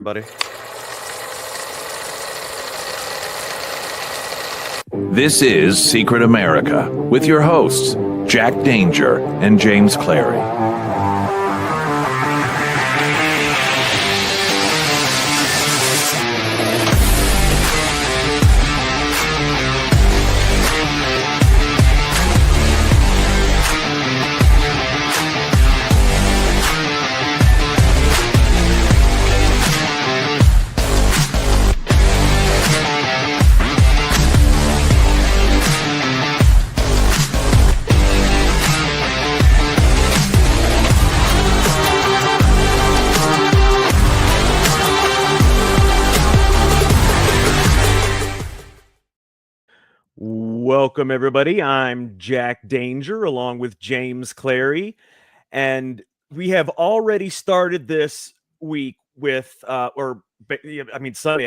Buddy. This is Secret America with your hosts, Jack Danger and James Clary. Welcome, everybody. I'm Jack Danger along with James Clary, and we have already started this week with, Sunday,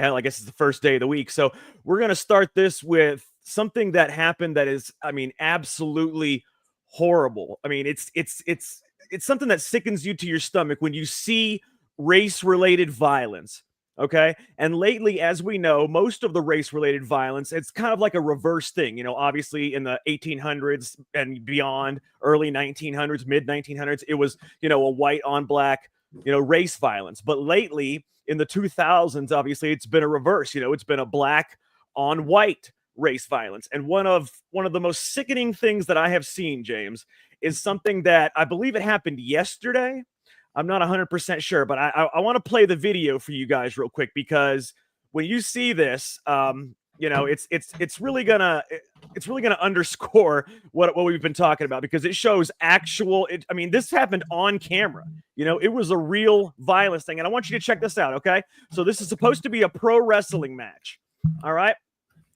I guess it's the first day of the week. So we're going to start this with something that happened that is, absolutely horrible. It's something that sickens you to your stomach when you see race-related violence. Okay. And lately, as we know, most of the race related violence, it's kind of like a reverse thing. You know, obviously in the 1800s and beyond, early 1900s, mid 1900s, it was, a white on black, race violence. But lately in the 2000s, obviously, it's been a reverse. It's been a black on white race violence. And one of the most sickening things that I have seen, James, is something that I believe it happened yesterday. I'm not 100% sure, but I want to play the video for you guys real quick, because when you see this, it's really gonna underscore what we've been talking about, because it shows actual. This happened on camera. It was a real violence thing, and I want you to check this out. Okay, so this is supposed to be a pro wrestling match. All right,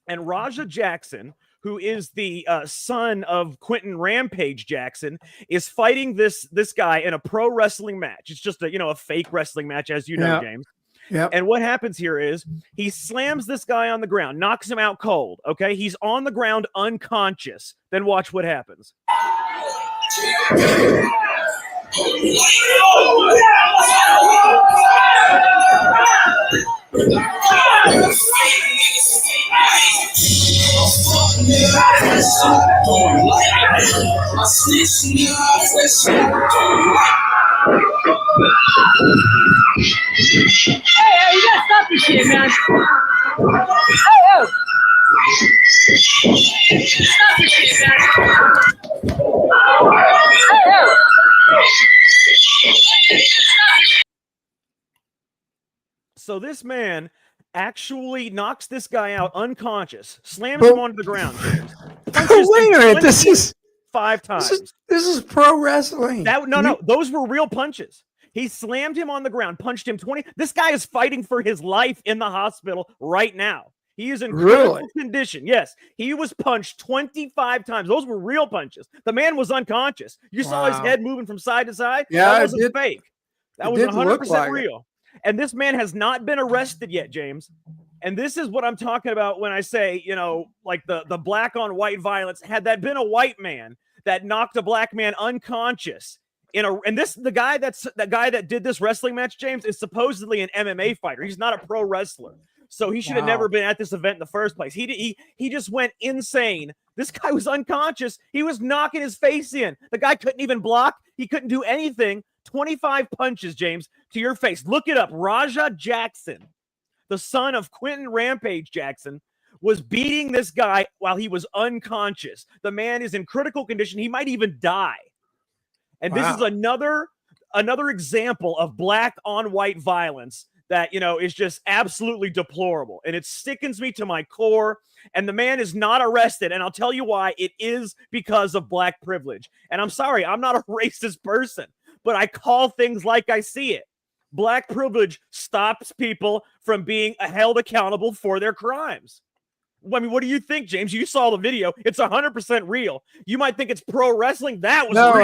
and Raja Jackson, who is the son of Quentin Rampage Jackson, is fighting this guy in a pro wrestling match. It's just a fake wrestling match, as you know, James. Yeah. And what happens here is he slams this guy on the ground, knocks him out cold. Okay, he's on the ground unconscious. Then watch what happens. Hey, you gotta stop this shit, man. Hey. Stop this shit, man. So this man actually knocks this guy out unconscious, slams him onto the ground, James. Wait a minute, this is 5 times. This is pro wrestling. No, those were real punches. He slammed him on the ground, punched him 20. This guy is fighting for his life in the hospital right now. He is in critical condition. Yes, he was punched 25 times. Those were real punches. The man was unconscious. You saw his head moving from side to side. Yeah, that wasn't fake. That was 100% real. And this man has not been arrested yet, James. And this is what I'm talking about when I say, like the black on white violence. Had that been a white man that knocked a black man unconscious the guy that did this wrestling match, James, is supposedly an MMA fighter. He's not a pro wrestler. So he should have never been at this event in the first place. He just went insane. This guy was unconscious. He was knocking his face in. The guy couldn't even block. He couldn't do anything. 25 punches, James, to your face. Look it up. Raja Jackson, the son of Quentin Rampage Jackson, was beating this guy while he was unconscious. The man is in critical condition. He might even die. And this is another example of black on white violence that, is just absolutely deplorable. And it sickens me to my core. And the man is not arrested. And I'll tell you why. It is because of black privilege. And I'm sorry, I'm not a racist person, but I call things like I see it. Black privilege stops people from being held accountable for their crimes. What do you think, James? You saw the video. It's 100% real. You might think it's pro wrestling. That was real.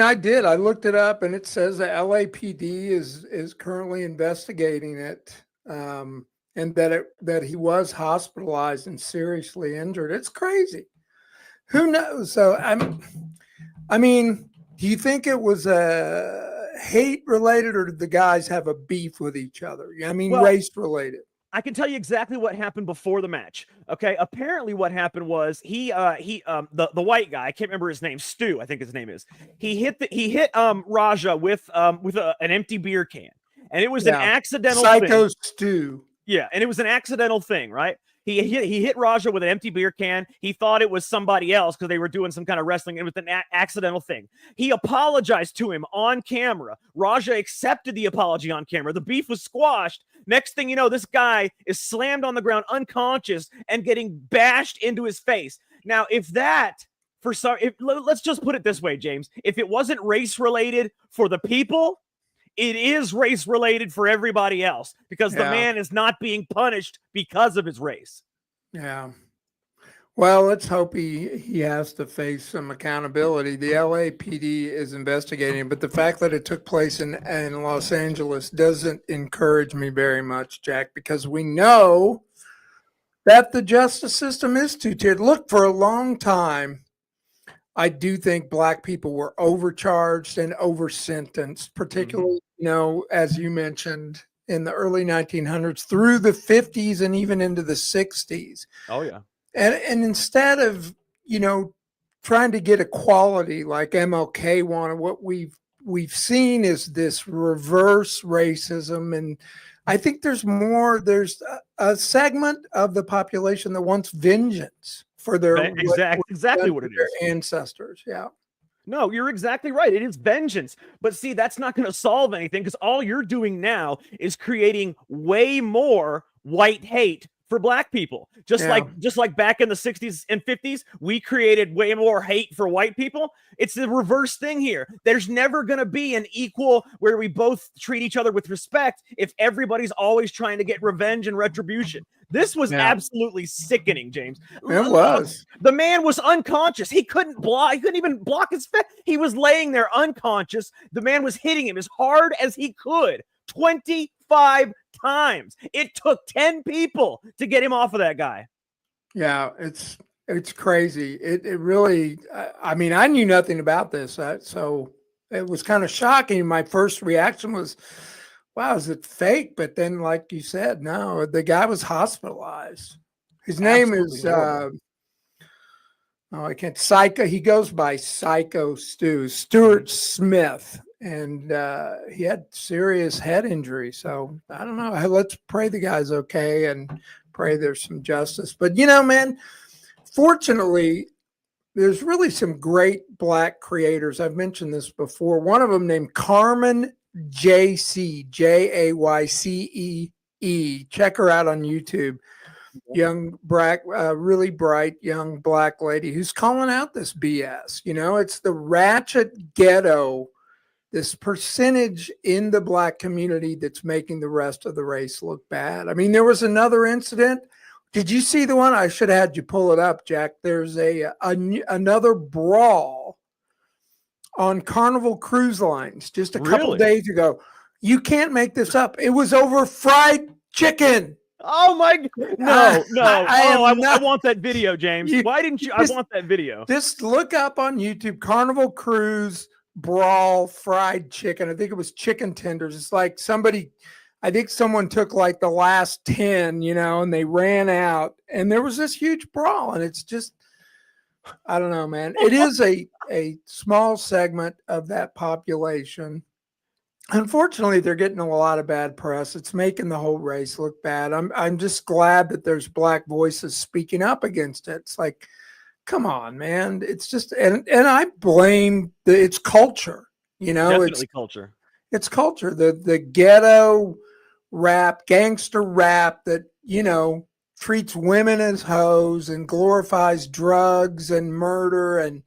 I did. I looked it up, and it says the LAPD is currently investigating it, and that he was hospitalized and seriously injured. It's crazy. Who knows? So do you think it was hate related, or did the guys have a beef with each other? I mean, Well, race related. I can tell you exactly what happened before the match. Okay, apparently what happened was the white guy, I can't remember his name, Stu, I think his name is. He hit Raja with an empty beer can, and it was an accidental Psycho thing. Stew. Yeah, and it was an accidental thing, right? He hit Raja with an empty beer can. He thought it was somebody else because they were doing some kind of wrestling. It was an accidental thing. He apologized to him on camera. Raja accepted the apology on camera. The beef was squashed. Next thing you know, this guy is slammed on the ground unconscious and getting bashed into his face. Now, let's just put it this way, James. If it wasn't race related for the people, it is race related for everybody else because the man is not being punished because of his race. Yeah. Well, let's hope he has to face some accountability. The LAPD is investigating, but the fact that it took place in Los Angeles doesn't encourage me very much, Jack, because we know that the justice system is two-tiered. Look, for a long time, I do think black people were overcharged and over-sentenced, particularly, as you mentioned, in the early 1900s through the 50s and even into the 60s. Oh, yeah. And instead of, trying to get equality like MLK wanted, what we've seen is this reverse racism. And I think there's a segment of the population that wants vengeance for their exactly what it is. Their ancestors. Yeah. No, you're exactly right. It is vengeance. But see, that's not going to solve anything because all you're doing now is creating way more white hate for black people. Just like back in the 60s and 50s, we created way more hate for white people. It's the reverse thing here. There's never going to be an equal where we both treat each other with respect if everybody's always trying to get revenge and retribution. This was absolutely sickening, James. It was. The man was unconscious. He couldn't even block his face. He was laying there unconscious. The man was hitting him as hard as he could. 25 times. It took 10 people to get him off of that guy. Yeah, it's crazy. It really, I mean, I knew nothing about this, so it was kind of shocking. My first reaction was, wow, is it fake? But then, like you said, no, the guy was hospitalized. His name is, I can't, Psycho. He goes by Psycho Stuart Smith. And he had serious head injury. So I don't know. Let's pray the guy's okay and pray there's some justice. But, man, fortunately, there's really some great black creators. I've mentioned this before. One of them named Carmen Jaycee, Jaycee. Check her out on YouTube. Young black, really bright young black lady who's calling out this BS. It's the ratchet ghetto, this percentage in the black community that's making the rest of the race look bad. I mean, there was another incident. Did you see the one? I should have had you pull it up, Jack. There's another brawl on Carnival Cruise Lines just a couple days ago. You can't make this up. It was over fried chicken. Oh my! No! I want that video, James. Why didn't you? I want that video. Just look up on YouTube, Carnival Cruise brawl fried chicken. I think it was chicken tenders. It's like I think someone took like the last 10, and they ran out, and there was this huge brawl. And it's just, I don't know, man. It is a small segment of that population. Unfortunately, they're getting a lot of bad press. It's making the whole race look bad. I'm just glad that there's black voices speaking up against it. It's like, come on, man. It's just, and I blame it's culture, Definitely culture. It's culture. The ghetto rap, gangster rap that, treats women as hoes and glorifies drugs and murder and,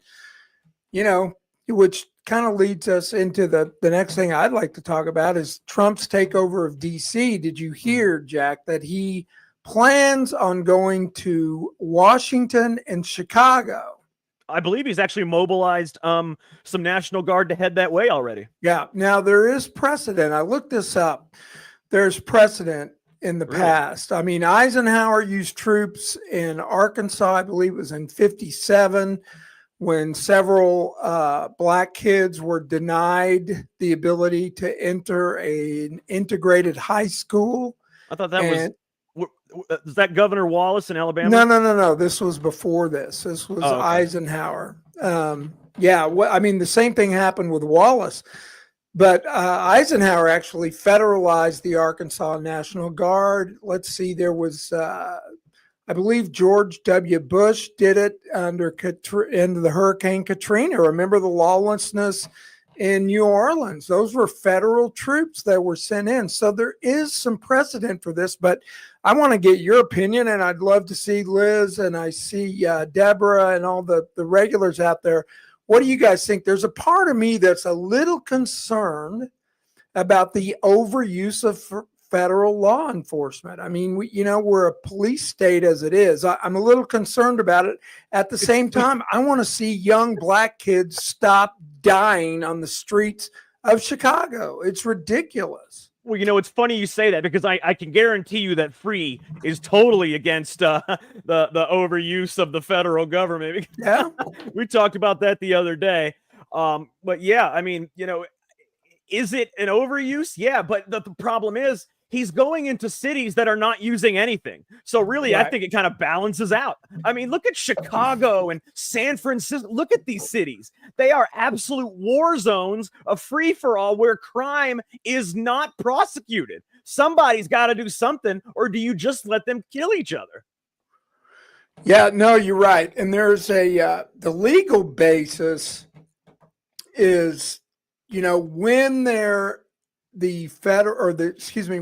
which kind of leads us into the next thing I'd like to talk about is Trump's takeover of DC. Did you hear, Jack, that he plans on going to Washington and Chicago? I believe he's actually mobilized some National Guard to head that way already. Yeah. Now there is precedent. I looked this up. There's precedent in the past. I mean, Eisenhower used troops in Arkansas, I believe it was in 57. when several black kids were denied the ability to enter an integrated high school. I thought that was that Governor Wallace in Alabama? No. This was before this. This was Eisenhower. I mean, the same thing happened with Wallace. But Eisenhower actually federalized the Arkansas National Guard. Let's see, there was, I believe George W. Bush did it under the Hurricane Katrina. Remember the lawlessness in New Orleans? Those were federal troops that were sent in. So there is some precedent for this, but I want to get your opinion, and I'd love to see Liz, and I see Deborah and all the regulars out there. What do you guys think? There's a part of me that's a little concerned about the overuse of federal law enforcement. I mean, we're a police state as it is. I'm a little concerned about it. At the same time, I want to see young black kids stop dying on the streets of Chicago. It's ridiculous. Well, it's funny you say that, because I can guarantee you that Free is totally against the overuse of the federal government. Yeah. We talked about that the other day. But yeah, I mean, is it an overuse? Yeah, but the problem is he's going into cities that are not using anything. So really, right. I think it kind of balances out. I mean, look at Chicago and San Francisco. Look at these cities. They are absolute war zones of free-for-all where crime is not prosecuted. Somebody's got to do something, or do you just let them kill each other? Yeah, no, you're right. And there's the legal basis is, when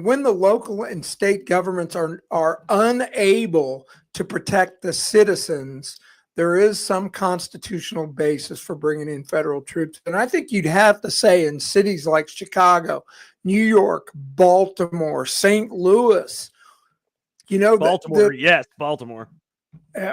when the local and state governments are unable to protect the citizens, there is some constitutional basis for bringing in federal troops. And I think you'd have to say in cities like Chicago, New York, Baltimore, St. Louis, Baltimore, yes, Baltimore.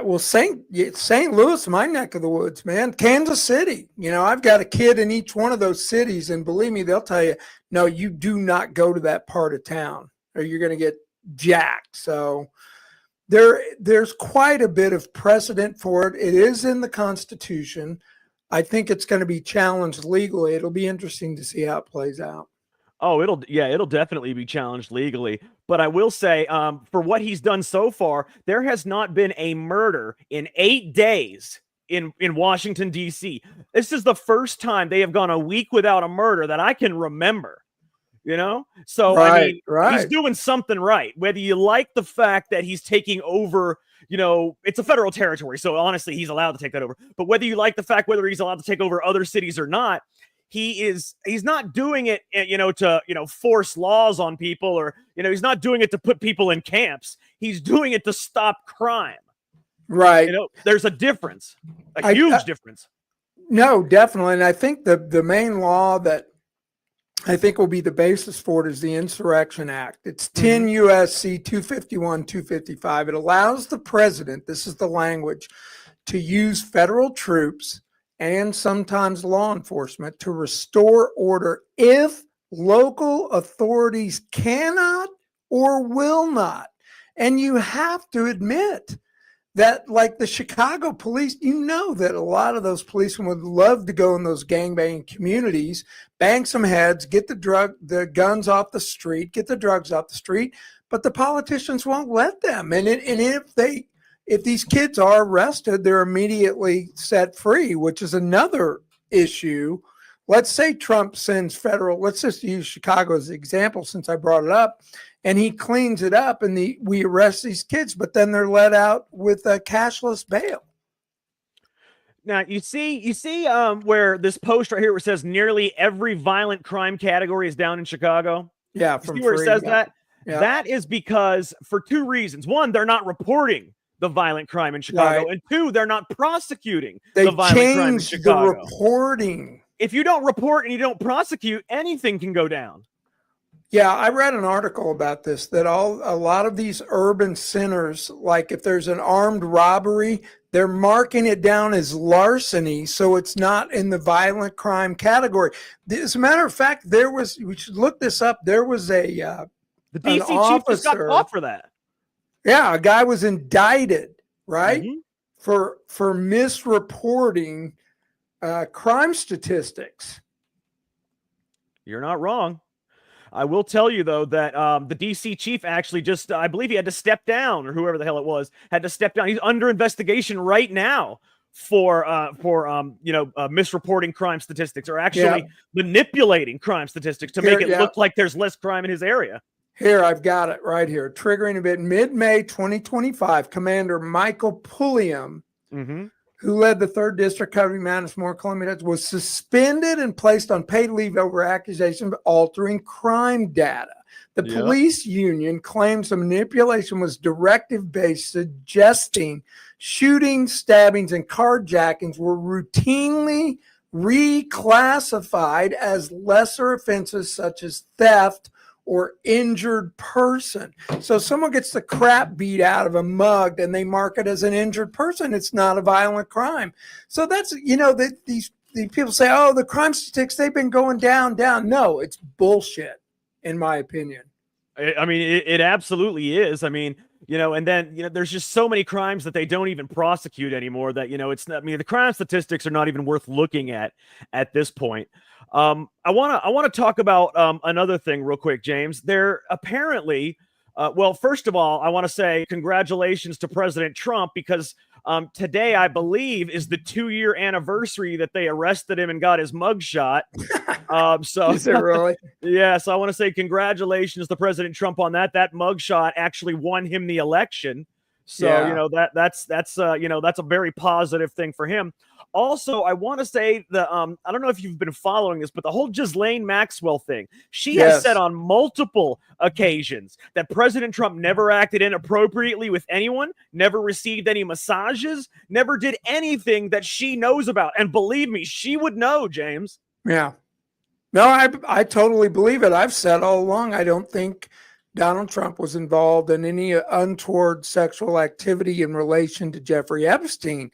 Well, St. Louis, my neck of the woods, man. Kansas City. I've got a kid in each one of those cities, and believe me, they'll tell you, no, you do not go to that part of town, or you're going to get jacked. So there's quite a bit of precedent for it. It is in the Constitution. I think it's going to be challenged legally. It'll be interesting to see how it plays out. Oh, it'll definitely be challenged legally. But I will say, for what he's done so far, there has not been a murder in 8 days in Washington, D.C. This is the first time they have gone a week without a murder that I can remember. So right. He's doing something right. Whether you like the fact that he's taking over, it's a federal territory, so honestly, he's allowed to take that over. But whether you like the fact whether he's allowed to take over other cities or not, he's not doing it, to force laws on people, or he's not doing it to put people in camps. He's doing it to stop crime. Right. There's a difference, a huge difference. No, definitely. And I think the main law that I think will be the basis for it is the Insurrection Act. It's 10 U.S.C. 251, 255. It allows the president, this is the language, to use federal troops and sometimes law enforcement to restore order if local authorities cannot or will not. And you have to admit that, like the Chicago police, that a lot of those policemen would love to go in those gangbanging communities, bang some heads, get the guns off the street, get the drugs off the street, but the politicians won't let them. And if these kids are arrested, they're immediately set free, which is another issue. Let's say Trump sends let's just use Chicago as an example since I brought it up, and he cleans it up and we arrest these kids, but then they're let out with a cashless bail. Now, you see where this post right here where it says nearly every violent crime category is down in Chicago? Yeah. You see where it says that? Yeah. That is because, for two reasons. One, they're not reporting the violent crime in Chicago, right. And two, they're not prosecuting the violent crime in Chicago. The reporting. If you don't report and you don't prosecute, anything can go down. Yeah, I read an article about this, that a lot of these urban centers, like if there's an armed robbery, they're marking it down as larceny, so it's not in the violent crime category. As a matter of fact, we should look this up. There was the DC chief just got caught for that. Yeah, a guy was indicted, right? for misreporting crime statistics. You're not wrong. I will tell you, though, that the D.C. chief actually just, I believe he had to step down, or whoever the hell it was, had to step down. He's under investigation right now for misreporting crime statistics, or actually manipulating crime statistics to make it look like there's less crime in his area. Here, I've got it right here. Triggering a bit. Mid-May 2025, Commander Michael Pulliam, who led the 3rd District covering Manasmore, Columbia, was suspended and placed on paid leave over accusation of altering crime data. The police union claims the manipulation was directive-based, suggesting shootings, stabbings, and carjackings were routinely reclassified as lesser offenses such as theft or injured person. So someone gets the crap beat out of them, mugged, and they mark it as an injured person. It's not a violent crime. So that's, these people say, oh, the crime statistics, they've been going down. No, it's bullshit, in my opinion. I mean, it absolutely is. I mean, and then, there's just so many crimes that they don't even prosecute anymore that, it's not, I mean, the crime statistics are not even worth looking at this point. I want to talk about another thing real quick, James. There apparently, well, first of all, I want to say congratulations to President Trump, because today, I believe, is the 2-year anniversary that they arrested him and got his mugshot. So is it really? Yeah. So I want to say congratulations to President Trump on that. That mugshot actually won him the election. So, that's a very positive thing for him. Also, I want to say that I don't know if you've been following this, but the whole Ghislaine Maxwell thing, she has said on multiple occasions that President Trump never acted inappropriately with anyone, never received any massages, never did anything that she knows about. And believe me, she would know, James. Yeah. No, I totally believe it. I've said all along, I don't think Donald Trump was involved in any untoward sexual activity in relation to Jeffrey Epstein.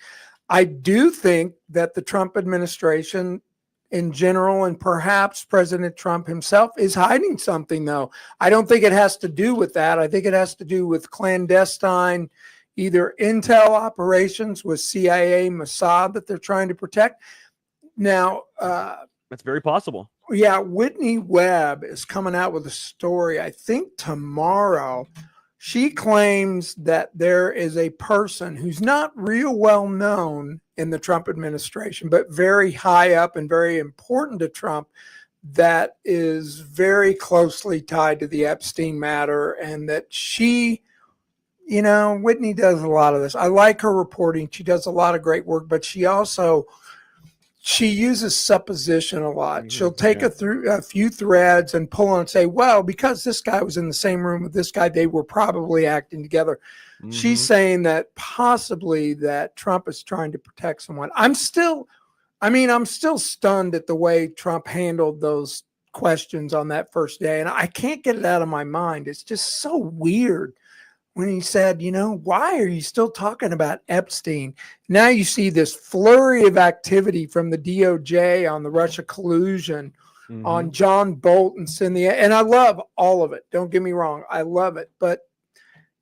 I do think that the Trump administration in general, and perhaps President Trump himself, is hiding something, though. I don't think it has to do with that. I think it has to do with clandestine, either intel operations with CIA, Mossad that they're trying to protect. Now, that's very possible. Yeah, Whitney Webb is coming out with a story, I think tomorrow. She claims that there is a person who's not real well known in the Trump administration, but very high up and very important to Trump, that is very closely tied to the Epstein matter, and that she, Whitney does a lot of this. I like her reporting. She does a lot of great work, but she uses supposition a lot. She'll take a few threads and pull on and say, well, because this guy was in the same room with this guy, they were probably acting together. She's saying that possibly that Trump is trying to protect someone. I'm still stunned at the way Trump handled those questions on that first day. And I can't get it out of my mind. It's just so weird. When he said, why are you still talking about Epstein? Now you see this flurry of activity from the DOJ on the Russia collusion, on John Bolton, Cynthia, and I love all of it. Don't get me wrong. I love it. But,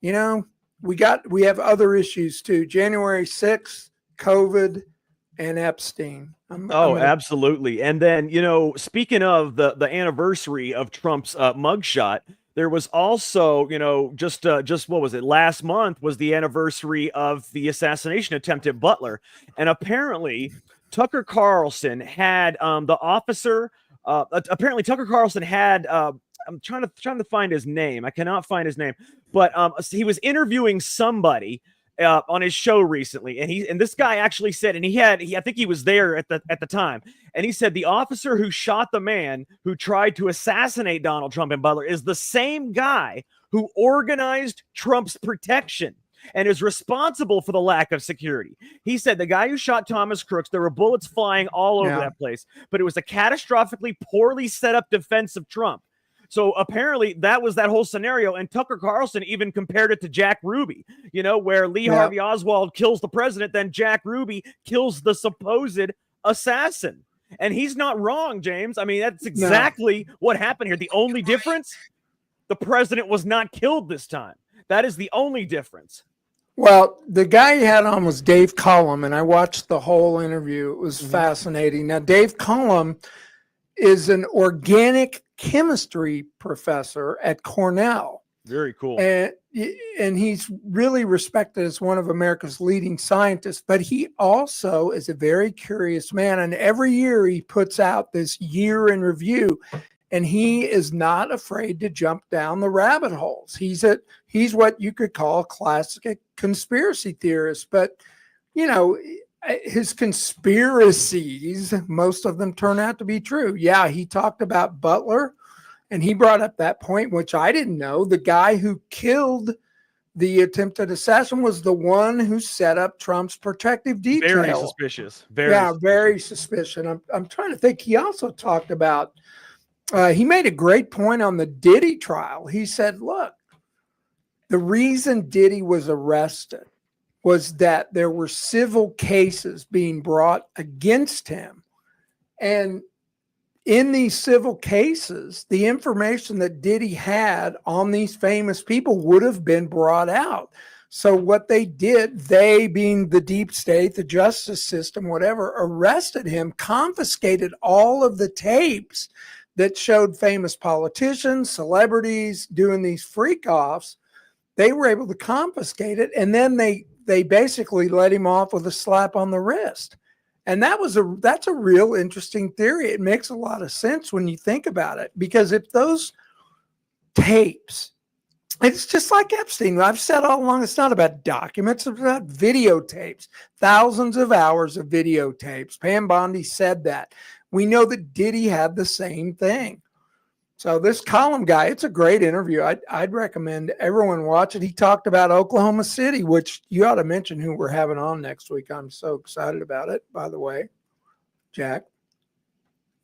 we have other issues too. January 6th, COVID, and Epstein. Absolutely. And then, speaking of the anniversary of Trump's mugshot, there was also, just what was it? Last month was the anniversary of the assassination attempt at Butler. And apparently Tucker Carlson had the officer, apparently Tucker Carlson had, I'm trying to find his name. I cannot find his name, but he was interviewing somebody on his show recently, and this guy actually said, and I think he was there at the time, and he said the officer who shot the man who tried to assassinate Donald Trump in Butler is the same guy who organized Trump's protection and is responsible for the lack of security. He said the guy who shot Thomas Crooks, there were bullets flying all over that place, but it was a catastrophically poorly set up defense of Trump. So apparently that was that whole scenario. And Tucker Carlson even compared it to Jack Ruby, where Lee Harvey Oswald kills the president, then Jack Ruby kills the supposed assassin. And he's not wrong, James. I mean, that's exactly what happened here. The only difference, the president was not killed this time. That is the only difference. Well, the guy he had on was Dave Cullum, and I watched the whole interview. It was fascinating. Now, Dave Cullum is an organic chemistry professor at Cornell. Very cool. And he's really respected as one of America's leading scientists, but he also is a very curious man. And every year he puts out this year in review, and he is not afraid to jump down the rabbit holes. He's what you could call a classic conspiracy theorist, but you know, his conspiracies, most of them turn out to be true. Yeah, he talked about Butler, and he brought up that point, which I didn't know. The guy who killed the attempted assassin was the one who set up Trump's protective detail. Very suspicious. Very suspicious. I'm trying to think. He also talked about, he made a great point on the Diddy trial. He said, look, the reason Diddy was arrested was that there were civil cases being brought against him. And in these civil cases, the information that Diddy had on these famous people would have been brought out. So what they did, they being the deep state, the justice system, whatever, arrested him, confiscated all of the tapes that showed famous politicians, celebrities doing these freak-offs. They were able to confiscate it, and then they basically let him off with a slap on the wrist. And that's a real interesting theory. It makes a lot of sense when you think about it, because if those tapes, it's just like Epstein. I've said all along, it's not about documents, it's about videotapes, thousands of hours of videotapes. Pam Bondi said that. We know that Diddy had the same thing. So this Column guy, it's a great interview. I'd recommend everyone watch it. He talked about Oklahoma City, which you ought to mention who we're having on next week. I'm so excited about it, by the way. Jack,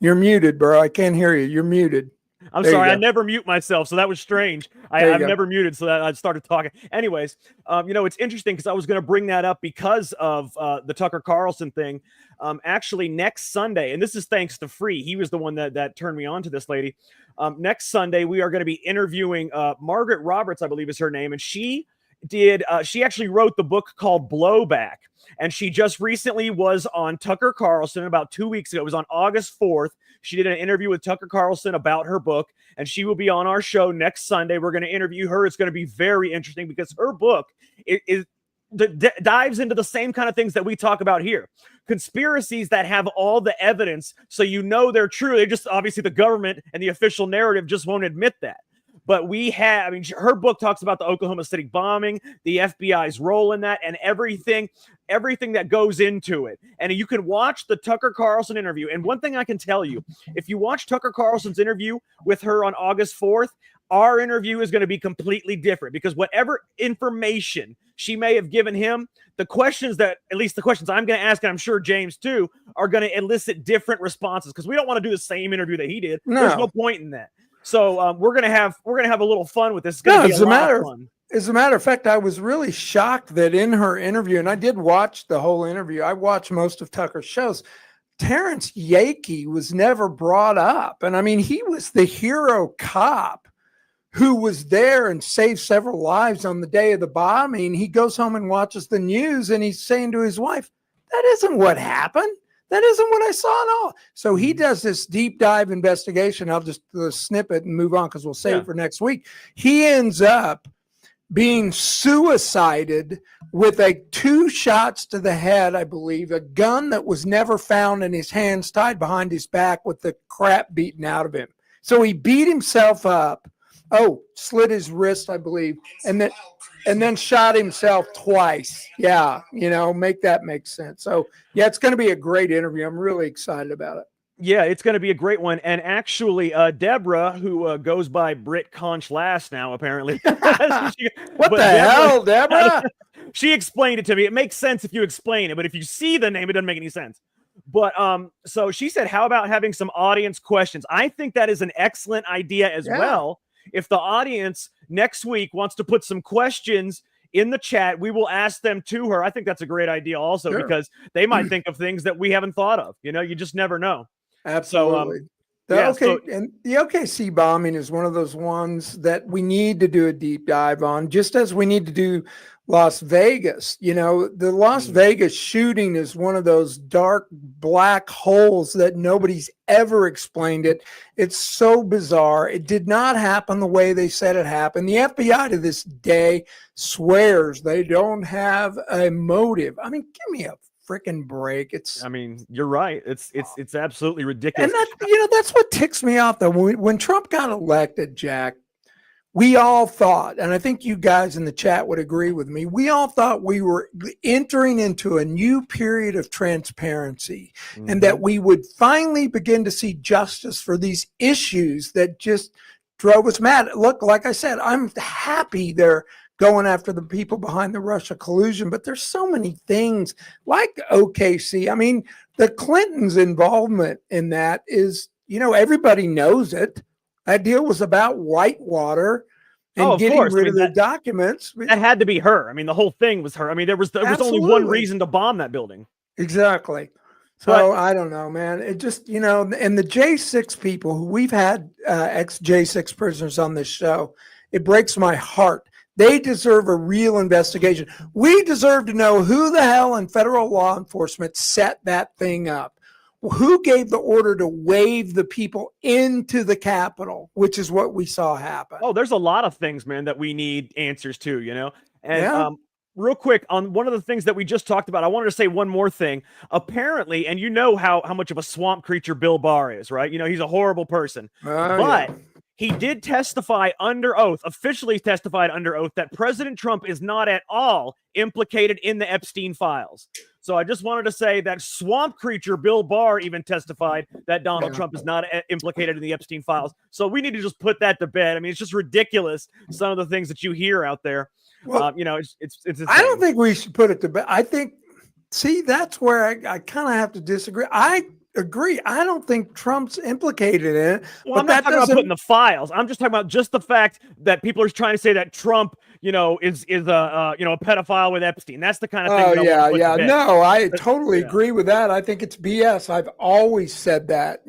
you're muted, bro. I can't hear you. You're muted. I'm sorry, I never mute myself, so that was strange. I've never muted, so that I started talking. Anyways, it's interesting because I was going to bring that up because of the Tucker Carlson thing. Actually, next Sunday, and this is thanks to Free. He was the one that turned me on to this lady. Next Sunday, we are going to be interviewing Margaret Roberts, I believe is her name, and she actually wrote the book called Blowback. And she just recently was on Tucker Carlson about 2 weeks ago. It was on August 4th. She did an interview with Tucker Carlson about her book, and she will be on our show next Sunday. We're going to interview her. It's going to be very interesting because her book dives into the same kind of things that we talk about here. Conspiracies that have all the evidence, so you know they're true. They just, obviously, the government and the official narrative just won't admit that. But her book talks about the Oklahoma City bombing, the FBI's role in that, and everything that goes into it. And you can watch the Tucker Carlson interview. And one thing I can tell you, if you watch Tucker Carlson's interview with her on August 4th, our interview is going to be completely different, because whatever information she may have given him, the questions I'm going to ask, and I'm sure James too, are going to elicit different responses, because we don't want to do the same interview that he did. No. There's no point in that. So we're gonna have a little fun with this. It's gonna be a lot of fun. As a matter of fact, I was really shocked that in her interview, and I did watch the whole interview. I watched most of Tucker's shows. Terrence Yakey was never brought up, and I mean, he was the hero cop who was there and saved several lives on the day of the bombing. He goes home and watches the news, and he's saying to his wife, "That isn't what happened. That isn't what I saw at all." So he does this deep dive investigation. I'll just snip it and move on because we'll save it for next week. He ends up being suicided with 2 shots to the head, I believe, a gun that was never found, in his hands tied behind his back with the crap beaten out of him. So he beat himself up. Slit his wrist, I believe, and then shot himself twice. Yeah, make that make sense. So, yeah, it's going to be a great interview. I'm really excited about it. Yeah, it's going to be a great one. And actually, Deborah, who goes by Britt Conch Last now, apparently. What the hell, Deborah? She explained it to me. It makes sense if you explain it, but if you see the name, it doesn't make any sense. But so she said, how about having some audience questions? I think that is an excellent idea as well. If the audience next week wants to put some questions in the chat, we will ask them to her. I think that's a great idea also, because they might think of things that we haven't thought of. You just never know. Absolutely. And the OKC bombing is one of those ones that we need to do a deep dive on, just as we need to do Las Vegas. You know, the Las Vegas shooting is one of those dark black holes that nobody's ever explained it. It's so bizarre. It did not happen the way they said it happened. The FBI to this day swears they don't have a motive. I mean, give me a freaking break. I mean, you're right. It's absolutely ridiculous. And that, that's what ticks me off though. When Trump got elected, Jack, we all thought, and I think you guys in the chat would agree with me, we all thought we were entering into a new period of transparency and that we would finally begin to see justice for these issues that just drove us mad. Look, like I said, I'm happy they're going after the people behind the Russia collusion, but there's so many things like OKC. I mean, the Clintons' involvement in that is, everybody knows it. That deal was about Whitewater and getting rid of the documents. That had to be her. I mean, the whole thing was her. I mean, there was only one reason to bomb that building. Exactly. So I don't know, man. It just, and the J6 people who we've had ex-J6 prisoners on this show, it breaks my heart. They deserve a real investigation. We deserve to know who the hell in federal law enforcement set that thing up. Who gave the order to wave the people into the Capitol, which is what we saw happen. Oh, there's a lot of things, man, that we need answers to, And real quick, on one of the things that we just talked about, I wanted to say one more thing. Apparently, and how much of a swamp creature Bill Barr is, right? He's a horrible person. But he did testify under oath, officially testified under oath, that President Trump is not at all implicated in the Epstein files. So I just wanted to say that swamp creature Bill Barr even testified that Donald Trump is not implicated in the Epstein files. So we need to just put that to bed. I mean, it's just ridiculous, some of the things that you hear out there. Well, it's I don't think we should put it to bed. I think, that's where I kind of have to disagree. I agree. I don't think Trump's implicated in it. Well, I'm not talking about putting the files. I'm just talking about just the fact that people are trying to say that Trump, is a pedophile with Epstein. That's the kind of thing. Oh, yeah. No, I totally agree with that. I think it's BS. I've always said that,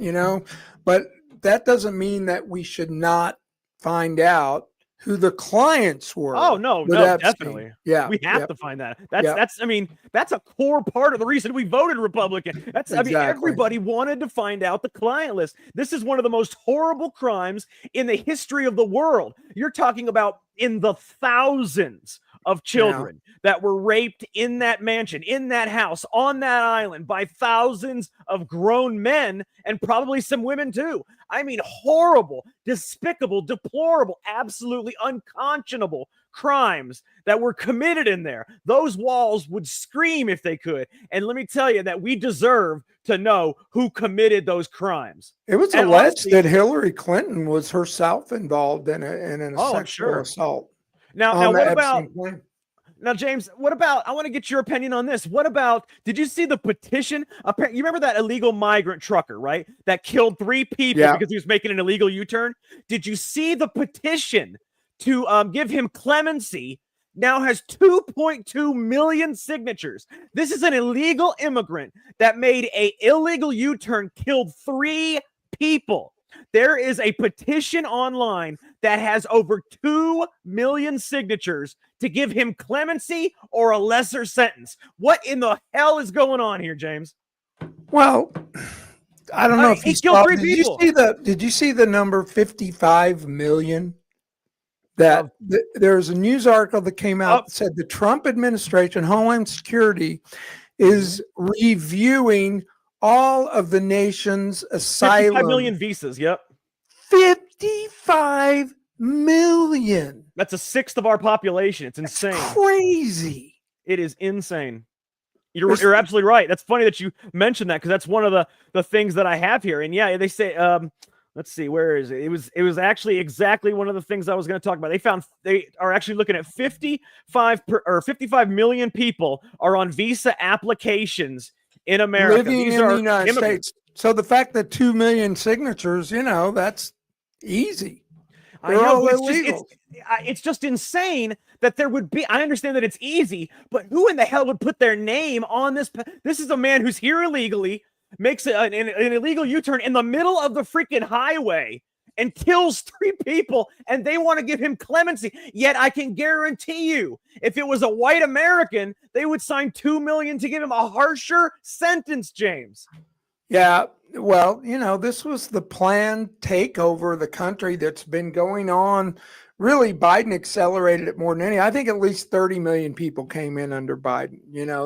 but that doesn't mean that we should not find out who the clients were. Oh, no, definitely. Yeah. We have to find that. That's a core part of the reason we voted Republican. Everybody wanted to find out the client list. This is one of the most horrible crimes in the history of the world. You're talking about in the thousands of children that were raped in that mansion, in that house, on that island by thousands of grown men and probably some women too. I mean, horrible, despicable, deplorable, absolutely unconscionable crimes that were committed in there. Those walls would scream if they could. And let me tell you that we deserve to know who committed those crimes. It was alleged that Hillary Clinton was herself involved in a sexual assault. Now, what about... Now, James, what about, I want to get your opinion on this. What about, did you see the petition? You remember that illegal migrant trucker, right? That killed 3 people because he was making an illegal U-turn? Did you see the petition to give him clemency? Now has 2.2 million signatures. This is an illegal immigrant that made an illegal U-turn, killed 3 people. There is a petition online that has over 2 million signatures to give him clemency or a lesser sentence. What in the hell is going on here, James? Well, I don't know if he killed 3 people. Did you see the number 55 million? There's a news article that came out that said the Trump administration, Homeland Security, is reviewing all of the nation's asylum. 55 million visas, 55 million. That's a sixth of our population. It's insane. That's crazy. It is insane. You're absolutely right. That's funny that you mentioned that because that's one of the things that I have here. And they say, let's see, where is it? It was actually exactly one of the things I was going to talk about. They are actually looking at 55 million people are on visa applications in America. Living in the United States. So the fact that 2 million signatures, that's easy. I know. It's just insane that there would be. I understand that it's easy, but who in the hell would put their name on this? This is a man who's here illegally. makes an illegal U-turn in the middle of the freaking highway and kills 3 people, and they want to give him clemency. Yet I can guarantee you, if it was a white American, they would sign $2 million to give him a harsher sentence, James. Yeah, well, this was the planned takeover of the country that's been going on. Really, Biden accelerated it more than any. I think at least 30 million people came in under Biden.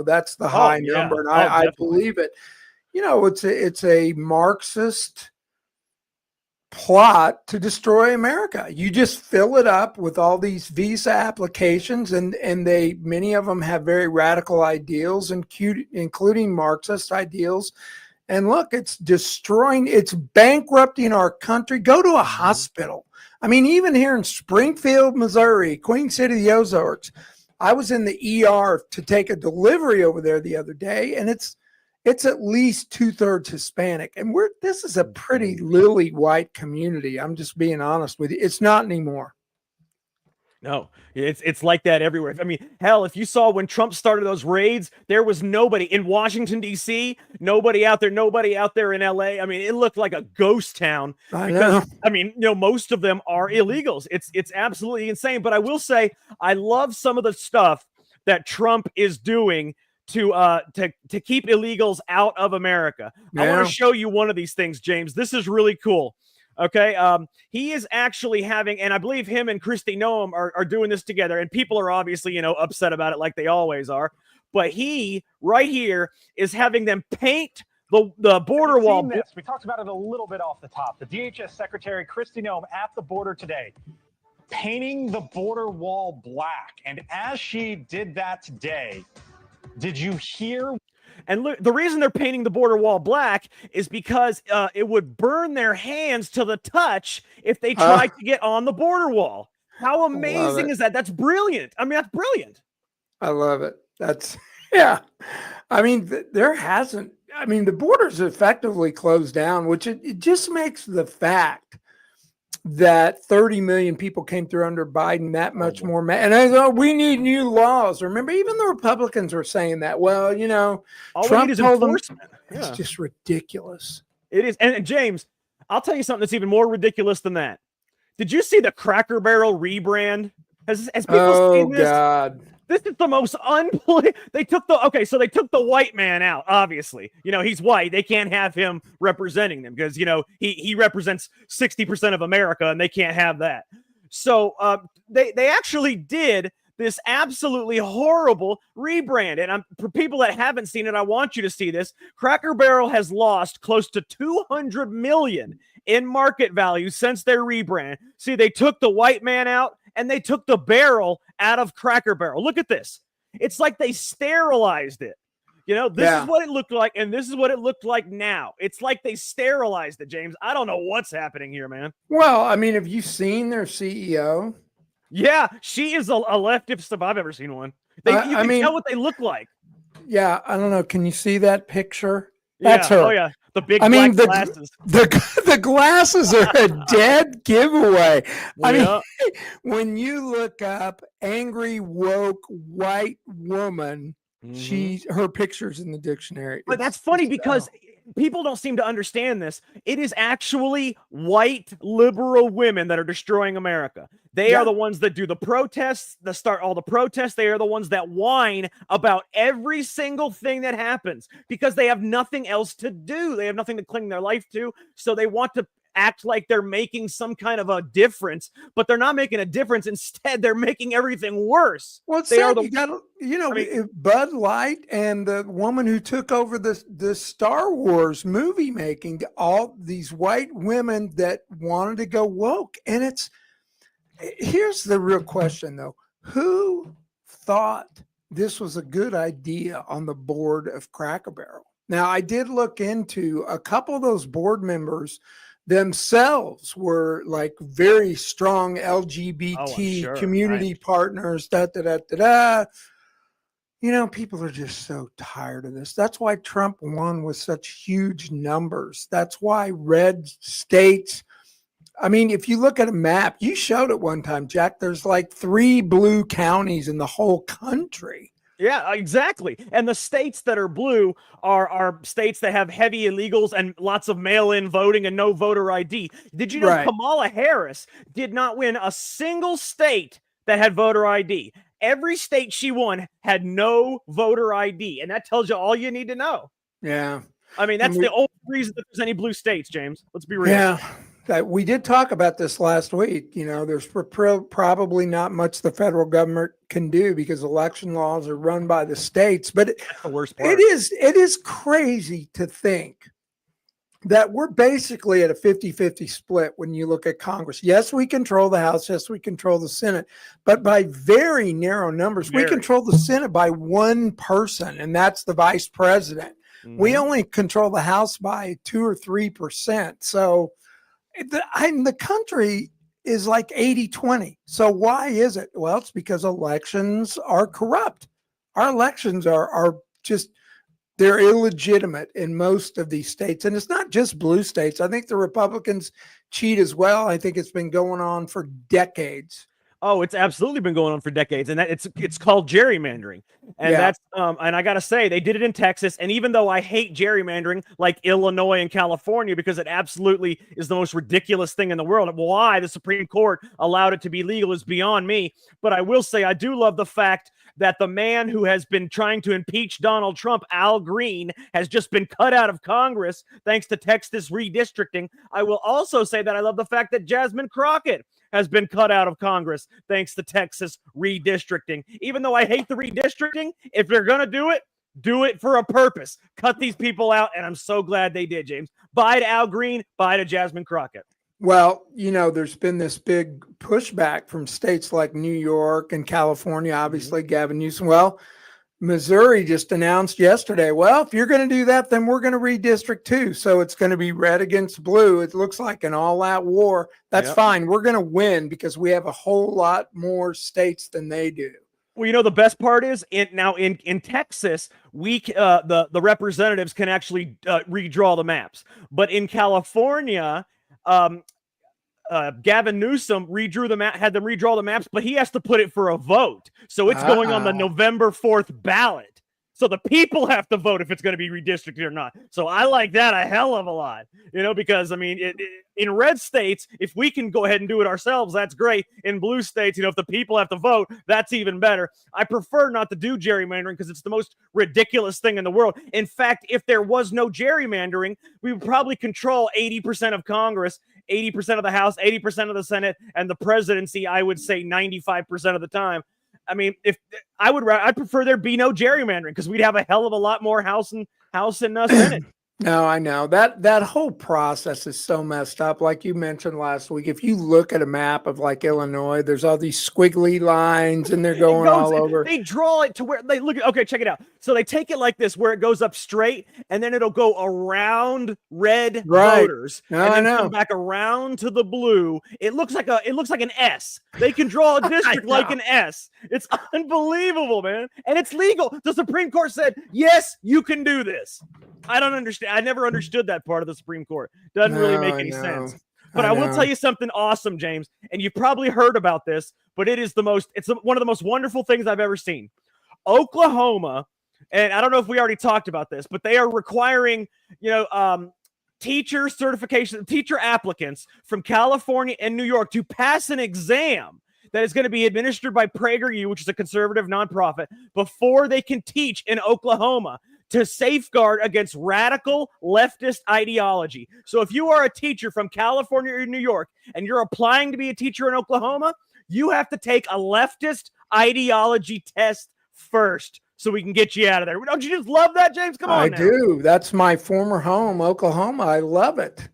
That's the high number, and I believe it. It's a Marxist plot to destroy America. You just fill it up with all these visa applications, and many of them have very radical ideals, including Marxist ideals. And look, it's destroying, it's bankrupting our country. Go to a hospital. I mean, even here in Springfield, Missouri, Queen City of the Ozarks, I was in the ER to take a delivery over there the other day, and it's at least 2/3 Hispanic. And this is a pretty lily white community. I'm just being honest with you. It's not anymore. No, it's like that everywhere. I mean, hell, if you saw when Trump started those raids, there was nobody in Washington, D.C., nobody out there in L.A. I mean, it looked like a ghost town. I know. I mean, most of them are illegals. It's absolutely insane. But I will say, I love some of the stuff that Trump is doing to keep illegals out of America. Yeah. I want to show you one of these things, James. This is really cool. Okay. He is actually having, and I believe him and Kristi Noem are doing this together, and people are obviously, upset about it like they always are. But he right here is having them paint the border wall. We talked about it a little bit off the top. The DHS Secretary Kristi Noem at the border today, painting the border wall black. And as she did that today, did you hear? And look, the reason they're painting the border wall black is because it would burn their hands to the touch if they tried to get on the border wall. How amazing is that? That's brilliant. I mean, that's brilliant. I love it. Yeah. I mean, the border's effectively closed down, which it just makes the fact that 30 million people came through under Biden that much more mad. And I thought, we need new laws. Remember, even the Republicans were saying that. Well, all Trump is told enforcement. them it's just ridiculous. It is. And James, I'll tell you something that's even more ridiculous than that. Did you see the Cracker Barrel rebrand? Has people seen this? Oh, God. This is the most they took the white man out, obviously. He's white. They can't have him representing them because, he represents 60% of America, and they can't have that. So they actually did this absolutely horrible rebrand. And for people that haven't seen it, I want you to see this. Cracker Barrel has lost close to $200 million in market value since their rebrand. See, they took the white man out, and they took the barrel out of Cracker Barrel. Look at this. It's like they sterilized it. This is what it looked like, and this is what it looked like now. It's like they sterilized it, James. I don't know what's happening here, man. Well, I mean, have you seen their CEO? Yeah, she is a leftist if I've ever seen one. You can tell what they look like. Yeah, I don't know. Can you see that picture? That's her. Oh, yeah. The big black glasses. The glasses are a dead giveaway. I mean, when you look up angry, woke, white woman, her picture's in the dictionary. But that's funny because people don't seem to understand this. It is actually white liberal women that are destroying America. They are the ones that do the protests, that start all the protests. They are the ones that whine about every single thing that happens because they have nothing else to do. They have nothing to cling their life to. So they want to act like they're making some kind of a difference, but they're not making a difference. Instead, they're making everything worse. Well, Bud Light and the woman who took over the Star Wars movie making, all these white women that wanted to go woke. And here's the real question, though. Who thought this was a good idea on the board of Cracker Barrel? Now, I did look into a couple of those board members themselves were like very strong LGBT community partners, people are just so tired of this. That's why Trump won with such huge numbers. That's why red states, I mean, if you look at a map, you showed it one time, Jack, there's like 3 blue counties in the whole country. Yeah, exactly. And the states that are blue are states that have heavy illegals and lots of mail-in voting and no voter ID. Did you know Right. Kamala Harris did not win a single state that had voter ID? Every state she won had no voter ID, and that tells you all you need to know. Yeah. I mean, And that's the only reason that there's any blue states, James. Let's be real. Yeah, we did talk about this last week. There's probably not much the federal government can do because election laws are run by the states. But That's the worst part. it is crazy to think that we're basically at a 50-50 split when you look at Congress. Yes, we control the House. Yes, we control the Senate. But by very narrow numbers, we control the Senate by one person, and that's the vice president. We only control the House by 2 or 3%. So the country is like 80-20. So why is it? Well, it's because elections are corrupt. Our elections are just, they're illegitimate in most of these states. And it's not just blue states. I think the Republicans cheat as well. I think it's been going on for decades. Oh, it's absolutely been going on for decades, and that it's called gerrymandering, and that's and I gotta say they did it in Texas, and even though I hate gerrymandering like Illinois and California because it absolutely is the most ridiculous thing in the world, why the Supreme Court allowed it to be legal is beyond me. But I will say I do love the fact that the man who has been trying to impeach Donald Trump, Al Green, has just been cut out of Congress thanks to Texas redistricting. I will also say that I love the fact that Jasmine Crockett has been cut out of Congress thanks to Texas redistricting. Even though I hate the redistricting, if you're going to do it for a purpose. Cut these people out, and I'm so glad they did, James. Bye to Al Green, bye to Jasmine Crockett. Well, there's been this big pushback from states like New York and California, obviously, Gavin Newsom. Well, Missouri just announced yesterday, well, if you're going to do that, then we're going to redistrict too. So it's going to be red against blue. It looks like an all-out war. That's fine. We're going to win because we have a whole lot more states than they do. Well, the best part is in Texas, the representatives can actually redraw the maps. But in California, Gavin Newsom had them redraw the maps, but he has to put it for a vote. So it's going on the November 4th ballot. So the people have to vote if it's going to be redistricted or not. So I like that a hell of a lot, because, I mean, in red states, if we can go ahead and do it ourselves, that's great. In blue states, if the people have to vote, that's even better. I prefer not to do gerrymandering because it's the most ridiculous thing in the world. In fact, if there was no gerrymandering, we would probably control 80% of Congress, 80% of the House, 80% of the Senate, and the presidency, I would say 95% of the time. I mean, I'd prefer there be no gerrymandering because we'd have a hell of a lot more House and Senate. No, I know that whole process is so messed up. Like you mentioned last week, if you look at a map of like Illinois, there's all these squiggly lines and they're going all over. They draw it to where they look. Okay, check it out. So they take it like this, where it goes up straight, and then it'll go around red voters, and then come back around to the blue. It looks like an S. They can draw a district like an S. It's unbelievable, man, and it's legal. The Supreme Court said, yes, you can do this. I don't understand. I never understood that part of the Supreme Court. Doesn't really make any sense. But I will tell you something awesome, James, and you've probably heard about this, but it's one of the most wonderful things I've ever seen. Oklahoma, and I don't know if we already talked about this, but they are requiring, teacher certification, teacher applicants from California and New York to pass an exam that is going to be administered by PragerU, which is a conservative nonprofit, before they can teach in Oklahoma, to safeguard against radical leftist ideology. So if you are a teacher from California or New York and you're applying to be a teacher in Oklahoma, you have to take a leftist ideology test first so we can get you out of there. Don't you just love that, James? Come on. I do. That's my former home, Oklahoma. I love it.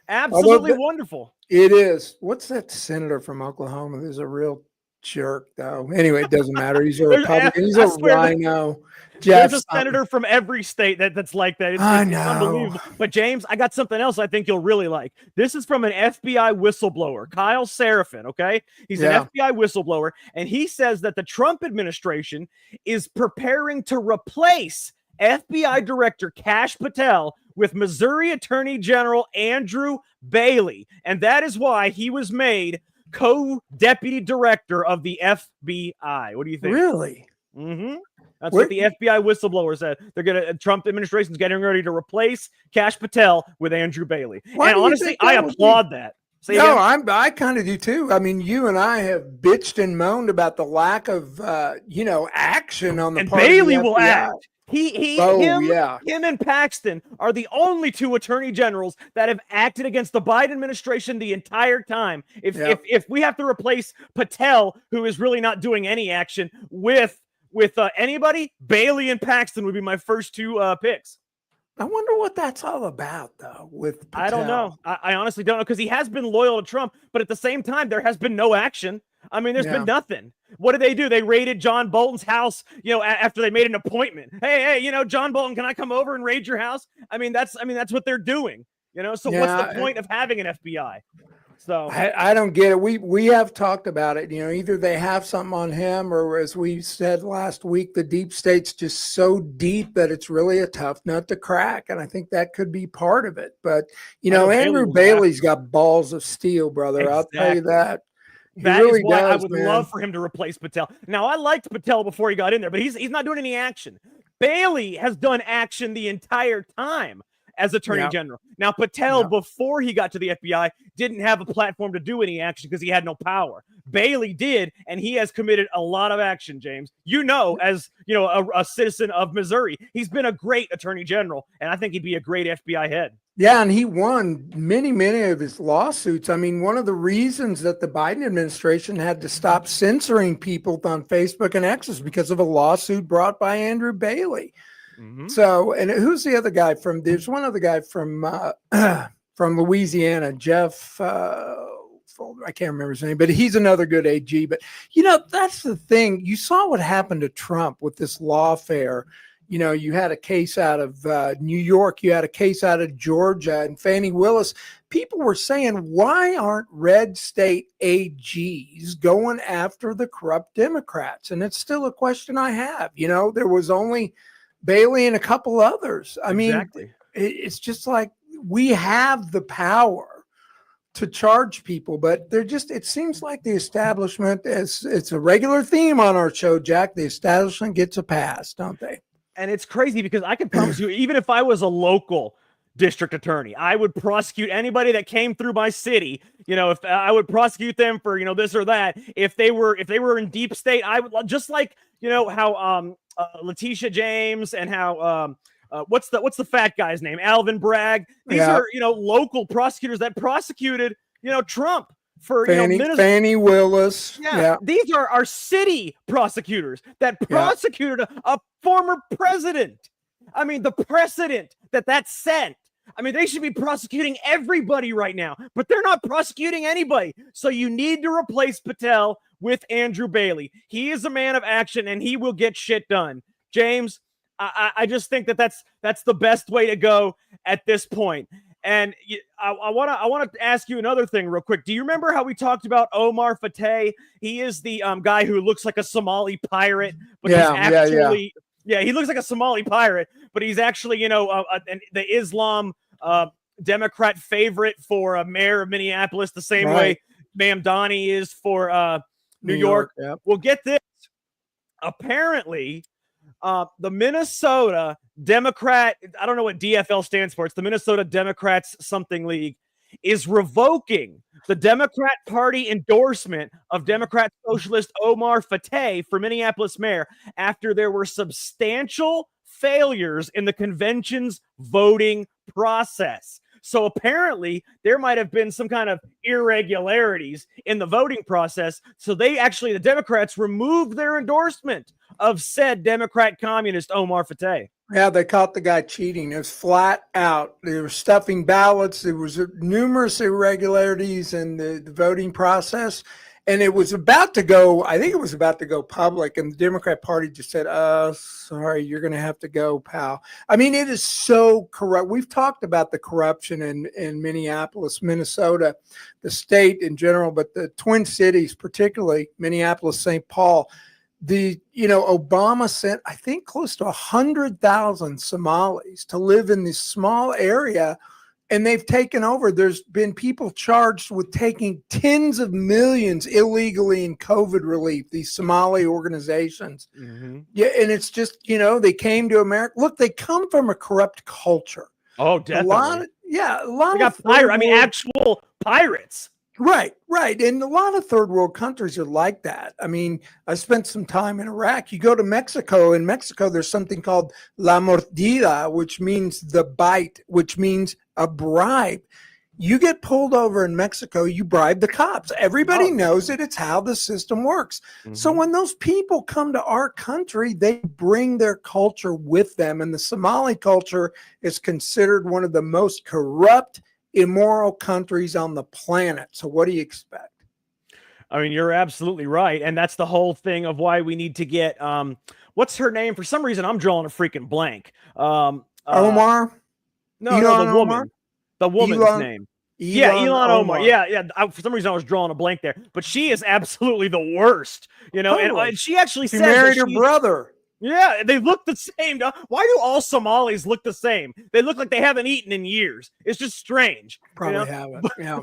Absolutely wonderful. It is. What's that senator from Oklahoma? There's a real jerk, though. Anyway, it doesn't matter. He's a Republican. He's a rhino. There's a senator from every state that's like that. It's unbelievable. But James, I got something else I think you'll really like. This is from an FBI whistleblower, Kyle Seraphin, okay? He's an FBI whistleblower, and he says that the Trump administration is preparing to replace FBI Director Kash Patel with Missouri Attorney General Andrew Bailey, and that is why he was made co-deputy director of the FBI. What do you think? Really? Mm-hmm. That's what the FBI whistleblower said. Trump administration's getting ready to replace Kash Patel with Andrew Bailey. Why And do you honestly, think I that would applaud that. Say No, again? I kind of do too. I mean, you and I have bitched and moaned about the lack of, action on the And part Bailey of the will FBI. act. Him and Paxton are the only two attorney generals that have acted against the Biden administration the entire time. If we have to replace Patel, who is really not doing any action, with anybody, Bailey and Paxton would be my first two picks. I wonder what that's all about, though, with Patel. I don't know. I honestly don't know, because he has been loyal to Trump, but at the same time, there has been no action. I mean, there's been nothing. What did they do? They raided John Bolton's house, after they made an appointment. Hey, John Bolton, can I come over and raid your house? I mean, that's what they're doing. So what's the point of having an FBI? So I don't get it. We have talked about it. Either they have something on him, or as we said last week, the deep state's just so deep that it's really a tough nut to crack. And I think that could be part of it. But Andrew Bailey's got balls of steel, brother. Exactly. I'll tell you that. That really is why I would love for him to replace Patel. Now, I liked Patel before he got in there, but he's not doing any action. Bailey has done action the entire time as Attorney General. Now, Patel, before he got to the FBI, didn't have a platform to do any action because he had no power. Bailey did, and he has committed a lot of action, James. As a citizen of Missouri, he's been a great Attorney General, and I think he'd be a great FBI head. Yeah, and he won many of his lawsuits. I mean, one of the reasons that the Biden administration had to stop censoring people on Facebook and X is because of a lawsuit brought by Andrew Bailey. Mm-hmm. So, and who's the other guy there's one other guy from Louisiana, Jeff, I can't remember his name, but he's another good AG. But, that's the thing. You saw what happened to Trump with this lawfare. You had a case out of New York, you had a case out of Georgia, and Fani Willis. People were saying, why aren't red state AGs going after the corrupt Democrats? And it's still a question I have. There was only Bailey and a couple others. I mean, it's just like we have the power to charge people, but it seems like the establishment, it's a regular theme on our show, Jack, the establishment gets a pass, don't they? And it's crazy because I can promise you, even if I was a local district attorney, I would prosecute anybody that came through my city. If I would prosecute them for, this or that. If they were in deep state, I would, just like, how Letitia James and how what's the fat guy's name? Alvin Bragg. These are, local prosecutors that prosecuted, Trump. For Fani Willis. Yeah. These are our city prosecutors that prosecuted a former president. I mean, the precedent that set. I mean, they should be prosecuting everybody right now, but they're not prosecuting anybody. So you need to replace Patel with Andrew Bailey. He is a man of action, and he will get shit done. James, I just think that's the best way to go at this point. And I want to ask you another thing real quick. Do you remember how we talked about Omar Fateh? He is the guy who looks like a Somali pirate, but he's actually he looks like a Somali pirate, but he's actually the Islam Democrat favorite for a mayor of Minneapolis, the same way Mamdani is for New York. Yep. Well, get this. Apparently, the Minnesota Democrat, I don't know what DFL stands for. It's the Minnesota Democrats something league, is revoking the Democrat Party endorsement of Democrat Socialist Omar Fateh for Minneapolis mayor after there were substantial failures in the convention's voting process. So apparently there might have been some kind of irregularities in the voting process. So the Democrats removed their endorsement of said Democrat communist Omar Fateh. Yeah, they caught the guy cheating. It was flat out. They were stuffing ballots. There was numerous irregularities in the voting process. And it was about to go, I think it was about to go public. And the Democrat Party just said, sorry, you're going to have to go, pal. I mean, it is so corrupt. We've talked about the corruption in Minneapolis, Minnesota, the state in general, but the Twin Cities, particularly Minneapolis, St. Paul. Obama sent, I think, close to 100,000 Somalis to live in this small area And they've taken over. There's been people charged with taking tens of millions illegally in COVID relief, these Somali organizations. Mm-hmm. Yeah, and it's just, they came to America. Look, they come from a corrupt culture. Oh, definitely. A lot We got actual pirates. Right. And a lot of third world countries are like that. I mean, I spent some time in Iraq. You go to Mexico. In Mexico, there's something called la mordida, which means the bite, which means a bribe. You get pulled over in Mexico, you bribe the cops. Everybody knows it. It's how the system works. Mm-hmm. So when those people come to our country, they bring their culture with them. And the Somali culture is considered one of the most corrupt, immoral countries on the planet. So what do you expect? I mean, you're absolutely right. And that's the whole thing of why we need to get, what's her name? For some reason, I'm drawing a freaking blank. Omar? No, the woman. The woman's name. Elon Omar. Yeah. For some reason, I was drawing a blank there. But she is absolutely the worst, and she actually said married her brother. Yeah, they look the same. Why do all Somalis look the same? They look like they haven't eaten in years. It's just strange. Probably haven't. Yeah.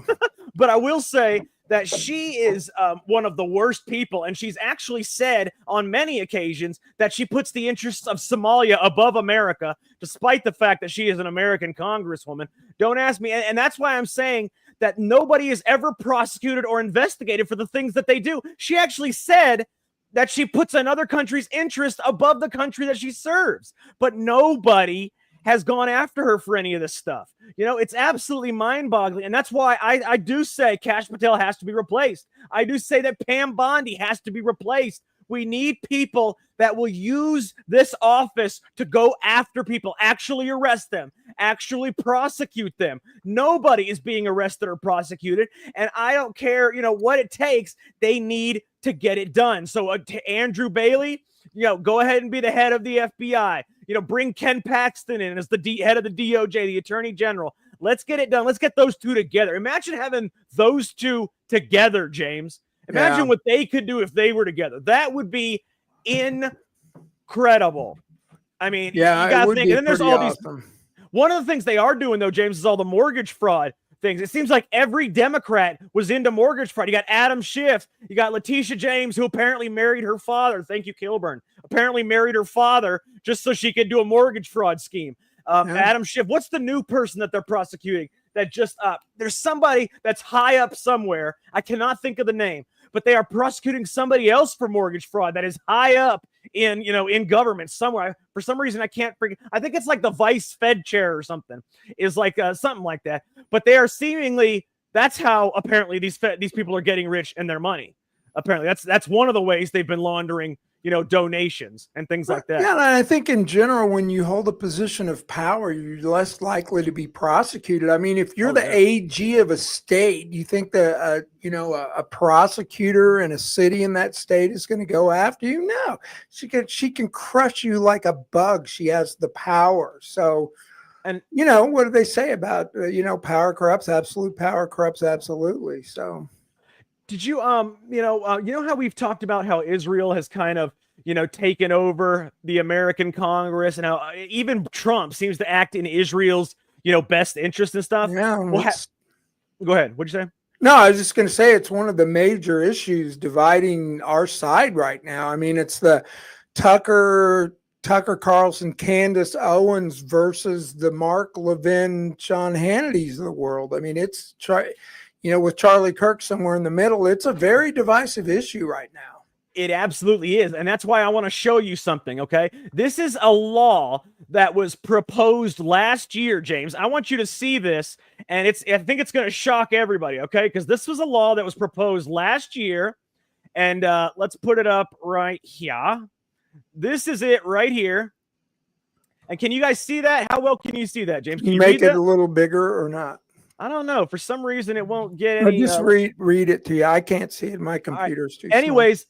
But I will say that she is one of the worst people, and she's actually said on many occasions that she puts the interests of Somalia above America, despite the fact that she is an American congresswoman. Don't ask me. And that's why I'm saying that nobody is ever prosecuted or investigated for the things that they do. She actually said that she puts another country's interest above the country that she serves. But nobody has gone after her for any of this stuff. It's absolutely mind-boggling. And that's why I do say Kash Patel has to be replaced. I do say that Pam Bondi has to be replaced. We need people that will use this office to go after people, actually arrest them, actually prosecute them. Nobody is being arrested or prosecuted. And I don't care, what it takes. They need to get it done. So to Andrew Bailey, go ahead and be the head of the FBI. Bring Ken Paxton in as the head of the DOJ, the Attorney General. Let's get it done. Let's get those two together. Imagine having those two together, James. Imagine what they could do if they were together. That would be incredible. I mean, you got to think. And then there's all awesome. One of the things they are doing, though, James, is all the mortgage fraud things. It seems like every Democrat was into mortgage fraud. You got Adam Schiff. You got Letitia James, who apparently married her father. Thank you, Kilburn. Apparently married her father just so she could do a mortgage fraud scheme. Adam Schiff. What's the new person that they're prosecuting? That just there's somebody that's high up somewhere. I cannot think of the name, but they are prosecuting somebody else for mortgage fraud that is high up in government somewhere. For some reason, I can't freaking. I think it's like the vice Fed chair or something. Is like something like that. But they are seemingly. That's how apparently these people are getting rich and their money. Apparently, that's one of the ways they've been laundering. Donations and things like that. Yeah, and I think in general, when you hold a position of power, you're less likely to be prosecuted. I mean, if you're the AG of a state, you think that a prosecutor in a city in that state is going to go after you? No, she can crush you like a bug. She has the power. So, and what do they say about power corrupts? Absolute power corrupts absolutely. So. Did you, how we've talked about how Israel has kind of, taken over the American Congress and how even Trump seems to act in Israel's, best interest and stuff? Yeah. Go ahead. What'd you say? No, I was just going to say it's one of the major issues dividing our side right now. I mean, it's the Tucker Carlson, Candace Owens versus the Mark Levin, Sean Hannity's of the world. I mean, it's with Charlie Kirk somewhere in the middle, it's a very divisive issue right now. It absolutely is. And that's why I want to show you something, okay? This is a law that was proposed last year, James. I want you to see this, and I think it's going to shock everybody, okay? Because this was a law that was proposed last year, and let's put it up right here. This is it right here. And can you guys see that? How well can you see that, James? Can you make it a little bigger or not? I don't know. For some reason, it won't get any. Just read it to you. I can't see it. My computer's too small. Anyways,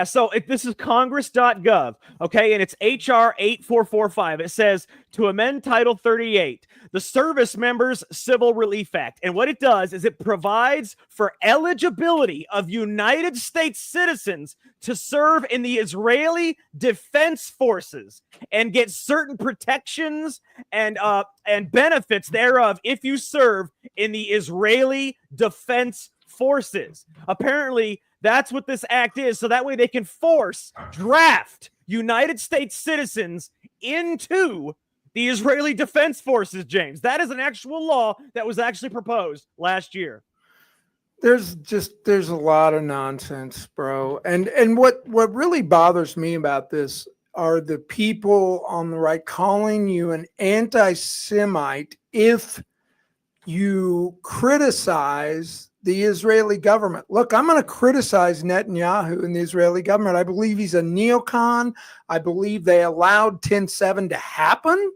so this is congress.gov, okay, and it's HR 8445. It says to amend Title 38, the Service Members Civil Relief Act. And what it does is it provides for eligibility of United States citizens to serve in the Israeli Defense Forces and get certain protections and benefits thereof if you serve in the Israeli Defense Forces. Apparently, that's what this act is, so that way they can draft United States citizens into the Israeli Defense Forces, James. That is an actual law that was actually proposed last year. There's a lot of nonsense, bro. And what really bothers me about this are the people on the right calling you an anti-Semite if you criticize the Israeli government. Look, I'm going to criticize Netanyahu and the Israeli government. I believe he's a neocon. I believe they allowed 10/7 to happen.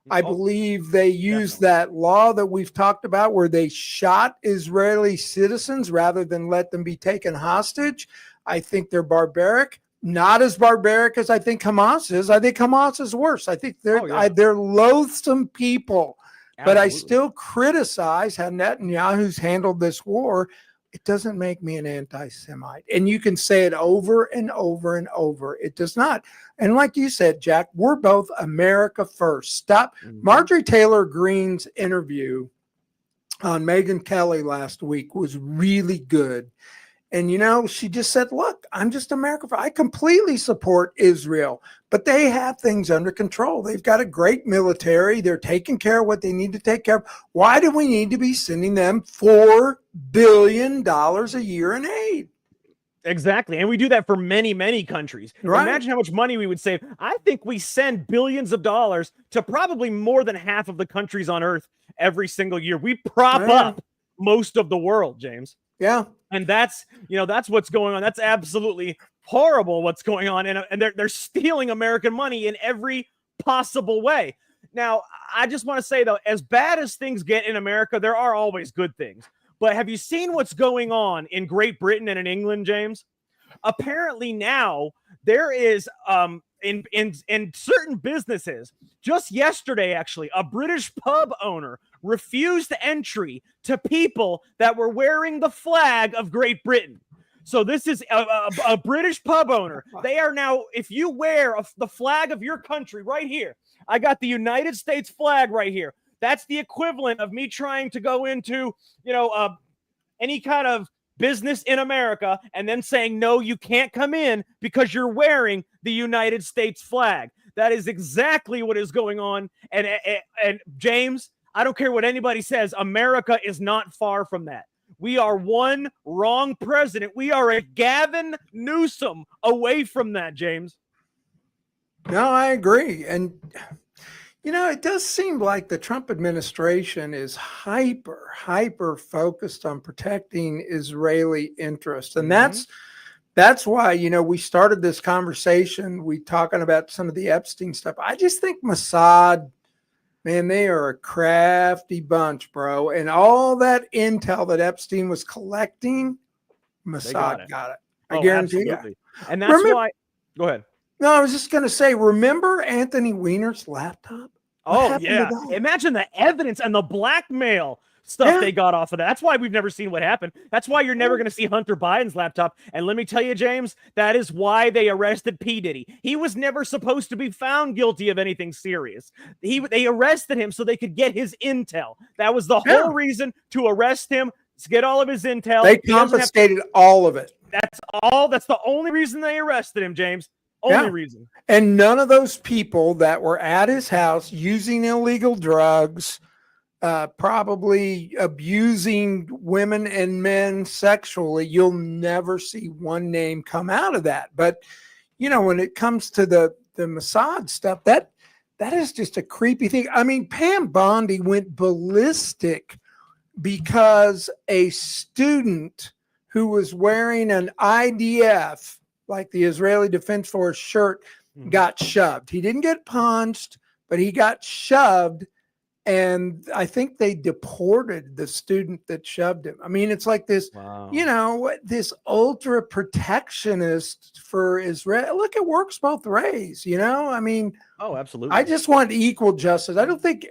I believe they used that law that we've talked about where they shot Israeli citizens rather than let them be taken hostage. I think they're barbaric. Not as barbaric as I think Hamas is. I think Hamas is worse. I think they're loathsome people. But I still criticize how Netanyahu's handled this war. It doesn't make me an anti-Semite. And you can say it over and over and over. It does not. And like you said, Jack, we're both America first. Stop. Marjorie Taylor Greene's interview on Megyn Kelly last week was really good. And, you know, she just said, look, I'm just America. I completely support Israel, but they have things under control. They've got a great military. They're taking care of what they need to take care of. Why do we need to be sending them $4 billion a year in aid? Exactly. And we do that for many, many countries. Right. Imagine how much money we would save. I think we send billions of dollars to probably more than half of the countries on earth every single year. We prop up most of the world, James. Yeah. And that's what's going on. That's absolutely horrible what's going on. And they're stealing American money in every possible way. Now, I just want to say, though, as bad as things get in America, there are always good things. But have you seen what's going on in Great Britain and in England, James? Apparently now there is in certain businesses, just yesterday, actually, a British pub owner refused entry to people that were wearing the flag of Great Britain. So this is a British pub owner. They are now, if you wear the flag of your country right here, I got the United States flag right here. That's the equivalent of me trying to go into, any kind of business in America and then saying, no, you can't come in because you're wearing the United States flag. That is exactly what is going on. And James, I don't care what anybody says, America is not far from that. We are one wrong president. We are a Gavin Newsom away from that, James. No, I agree. And, it does seem like the Trump administration is hyper focused on protecting Israeli interests. And that's why, we started this conversation. We talking about some of the Epstein stuff. I just think Mossad, man, they are a crafty bunch, bro. And all that intel that Epstein was collecting, Mossad got it. I guarantee you. And that's why, go ahead. No, I was just going to say, remember Anthony Weiner's laptop? Oh, yeah. Imagine the evidence and the blackmail stuff they got off of that. That's why we've never seen what happened. That's why you're never going to see Hunter Biden's laptop. And let me tell you, James, that is why they arrested P. Diddy. He was never supposed to be found guilty of anything serious. They arrested him so they could get his intel. That was the whole reason to arrest him, to get all of his intel. They confiscated all of it. That's all. That's the only reason they arrested him, James. Only reason. And none of those people that were at his house using illegal drugs, probably abusing women and men sexually, you'll never see one name come out of that. But, when it comes to the Mossad stuff, that is just a creepy thing. I mean, Pam Bondi went ballistic because a student who was wearing an IDF, like the Israeli Defense Force shirt, got shoved. He didn't get punched, but he got shoved. and I think they deported the student that shoved him. I mean, it's like this, Wow. this ultra protectionist for Israel. Look, it works both ways, I mean, Oh, I absolutely. just want equal justice. I don't think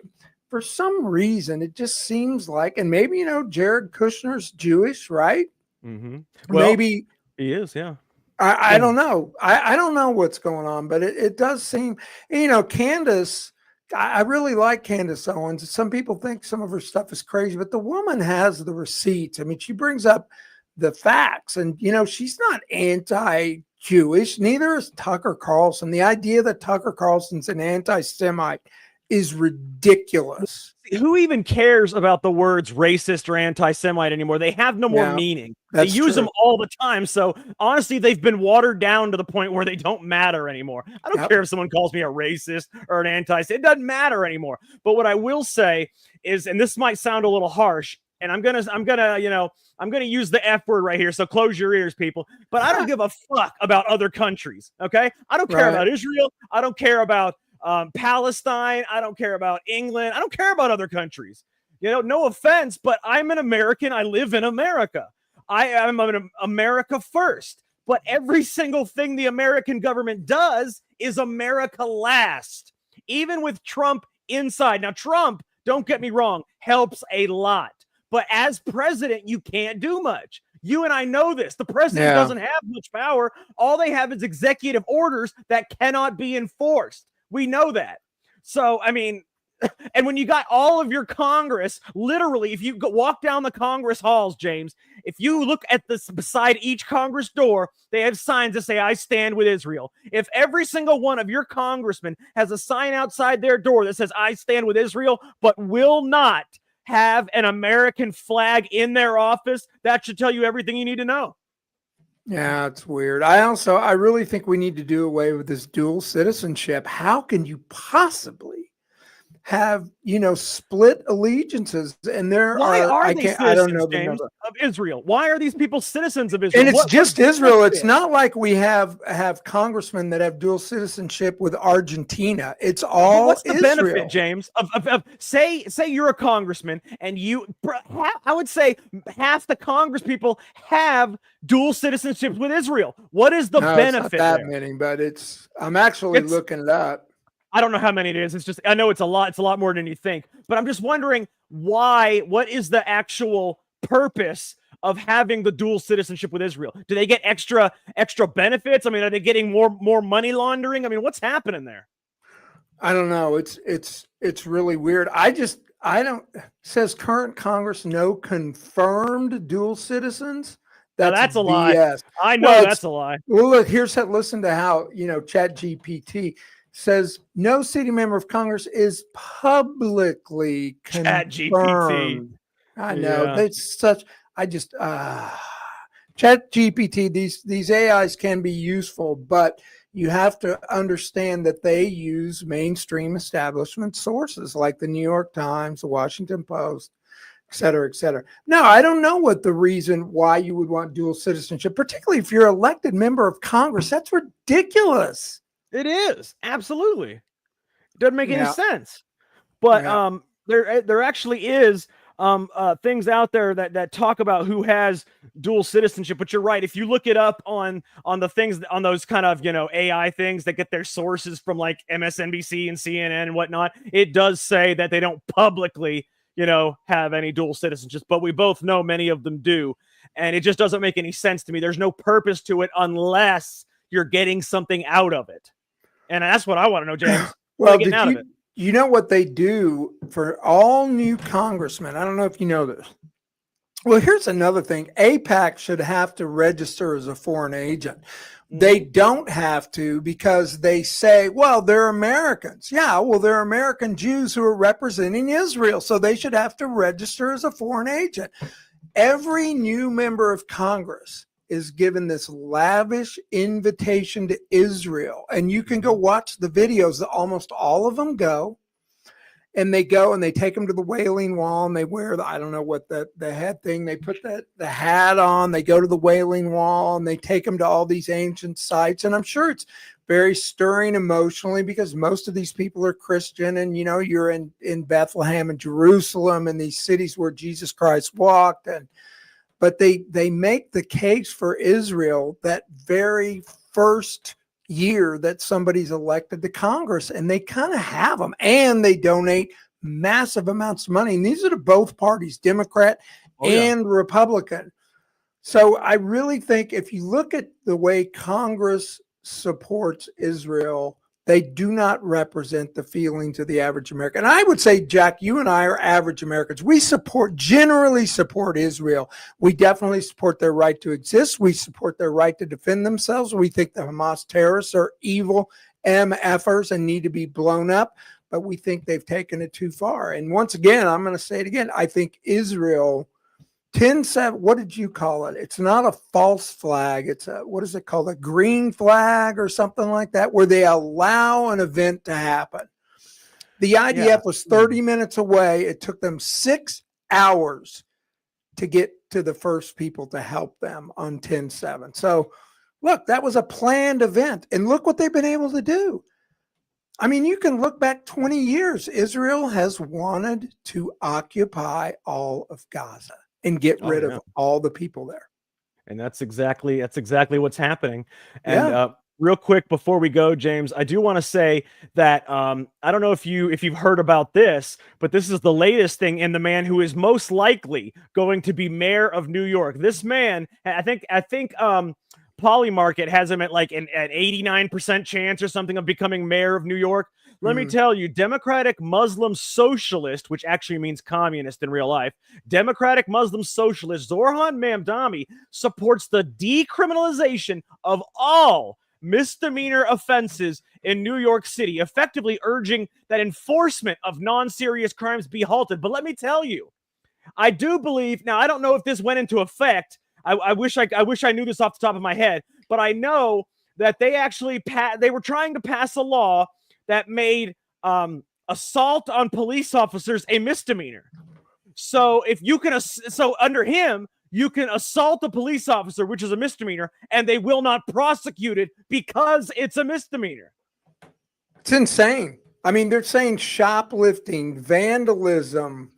for some reason it just seems like, and maybe, Jared Kushner's Jewish, right? Mm-hmm. Well, Maybe. he is, yeah. I don't know. I don't know what's going on, but it does seem, Candace, I really like Candace Owens. Some people think some of her stuff is crazy, but the woman has the receipts. I mean, she brings up the facts, and, she's not anti-Jewish. Neither is Tucker Carlson. The idea that Tucker Carlson's an anti-Semite is ridiculous. Who even cares about the words racist or anti-Semite anymore? They have no more Yeah, meaning. They that's use true. them all the time. So honestly, they've been watered down to the point where they don't matter anymore. I don't Yep. care if someone calls me a racist or an it doesn't matter anymore. But what I will say is, and this might sound a little harsh, and I'm gonna use the F word right here. So close your ears, people. But I don't give a fuck about other countries. Okay, I don't care Right. about Israel. I don't care about Palestine. I don't care about England. I don't care about other countries. No offense, but I'm an American. I live in America. I am an America first. But every single thing the American government does is America last, even with Trump inside. Now, Trump, don't get me wrong, helps a lot. But as president, you can't do much. You and I know this. The president doesn't have much power. All they have is executive orders that cannot be enforced. We know that. So, I mean, and when you got all of your Congress, literally, if you walk down the Congress halls, James, if you look at this beside each Congress door, they have signs that say, I stand with Israel. If every single one of your congressmen has a sign outside their door that says, I stand with Israel, but will not have an American flag in their office, that should tell you everything you need to know. Yeah, it's weird. I really think we need to do away with this dual citizenship. How can you possibly have, split allegiances? And Why are they citizens, I don't know the James, number. of Israel? Why are these people citizens of Israel? And it's just Israel. It's not like we have congressmen that have dual citizenship with Argentina. It's all what's the Israel. benefit, James, of say you're a congressman and I would say half the Congress people have dual citizenship with Israel. What is the benefit? It's not that there? many, but I'm actually looking it up. I don't know how many it is. It's just, I know it's a lot. It's a lot more than you think, but I'm just wondering what is the actual purpose of having the dual citizenship with Israel? Do they get extra benefits? I mean, are they getting more money laundering? I mean, what's happening there? I don't know. It's really weird. Says current Congress, no confirmed dual citizens. That's a lie. BS. I know that's a lie. Well, look, listen to how, ChatGPT says no sitting member of Congress is publicly confirmed. ChatGPT. I know. Yeah. That's such, ChatGPT, these AIs can be useful, but you have to understand that they use mainstream establishment sources like the New York Times, the Washington Post, et cetera, et cetera. Now, I don't know what the reason why you would want dual citizenship, particularly if you're an elected member of Congress. That's ridiculous. It is. Absolutely. It doesn't make any sense. But there actually is things out there that talk about who has dual citizenship. But you're right. If you look it up on the things, on those kind of, AI things that get their sources from like MSNBC and CNN and whatnot, it does say that they don't publicly, have any dual citizenships, but we both know many of them do. And it just doesn't make any sense to me. There's no purpose to it unless you're getting something out of it. And that's what I want to know, James. Well, you know what they do for all new congressmen? I don't know if you know this. Well, here's another thing. AIPAC should have to register as a foreign agent. They don't have to because they say, well, they're Americans. Yeah, well, they're American Jews who are representing Israel, so they should have to register as a foreign agent. Every new member of Congress is given this lavish invitation to Israel. And you can go watch the videos. Almost all of them go. And they go and they take them to the Wailing Wall and they wear I don't know what the head thing, they put the hat on, they go to the Wailing Wall and they take them to all these ancient sites. And I'm sure it's very stirring emotionally, because most of these people are Christian, and you're in Bethlehem and Jerusalem and these cities where Jesus Christ walked, but they make the case for Israel that very first year that somebody's elected to Congress, and they kind of have them, and they donate massive amounts of money. And these are to both parties, Democrat and Republican. So I really think if you look at the way Congress supports Israel, they do not represent the feelings of the average American. And I would say, Jack, you and I are average Americans. We generally support Israel. We definitely support their right to exist. We support their right to defend themselves. We think the Hamas terrorists are evil MFers and need to be blown up, but we think they've taken it too far. And once again, I'm going to say it again, I think Israel 10-7, what did you call it? It's not a false flag. It's what is it called? A green flag or something like that, where they allow an event to happen. The IDF was 30 minutes away. It took them 6 hours to get to the first people to help them on 10-7. So look, that was a planned event, and look what they've been able to do. I mean, you can look back 20 years. Israel has wanted to occupy all of Gaza and get rid of all the people there. And that's exactly what's happening. And real quick before we go, James, I do want to say that I don't know if you've heard about this, but this is the latest thing in the man who is most likely going to be mayor of New York. This man, I think Polymarket has him at like an 89% chance or something of becoming mayor of New York. Let me tell you, Democratic Muslim Socialist, which actually means communist in real life, Democratic Muslim Socialist Zorhan Mamdani supports the decriminalization of all misdemeanor offenses in New York City, effectively urging that enforcement of non-serious crimes be halted. But let me tell you, I do believe, now I don't know if this went into effect. I wish I knew this off the top of my head, but I know that they actually they were trying to pass a law that made assault on police officers a misdemeanor. So if you can, under him, you can assault a police officer, which is a misdemeanor, and they will not prosecute it because it's a misdemeanor. It's insane. I mean, they're saying shoplifting, vandalism,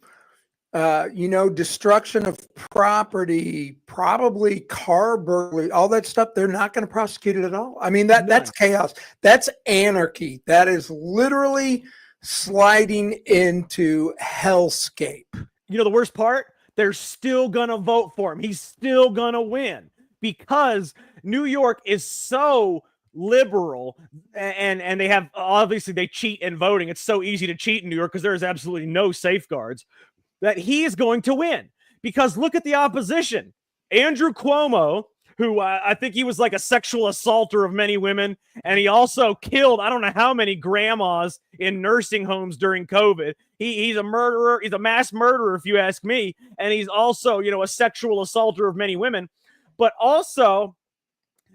destruction of property, probably car burglary, all that stuff. They're not going to prosecute it at all. I mean, that's chaos. That's anarchy. That is literally sliding into hellscape. You know, the worst part, they're still going to vote for him. He's still going to win because New York is so liberal, and they have, obviously they cheat in voting. It's so easy to cheat in New York because there is absolutely no safeguards, that he is going to win. Because look at the opposition. Andrew Cuomo, who I think he was like a sexual assaulter of many women, and he also killed I don't know how many grandmas in nursing homes during COVID. He's a murderer. He's a mass murderer, if you ask me. And he's also, a sexual assaulter of many women. But also,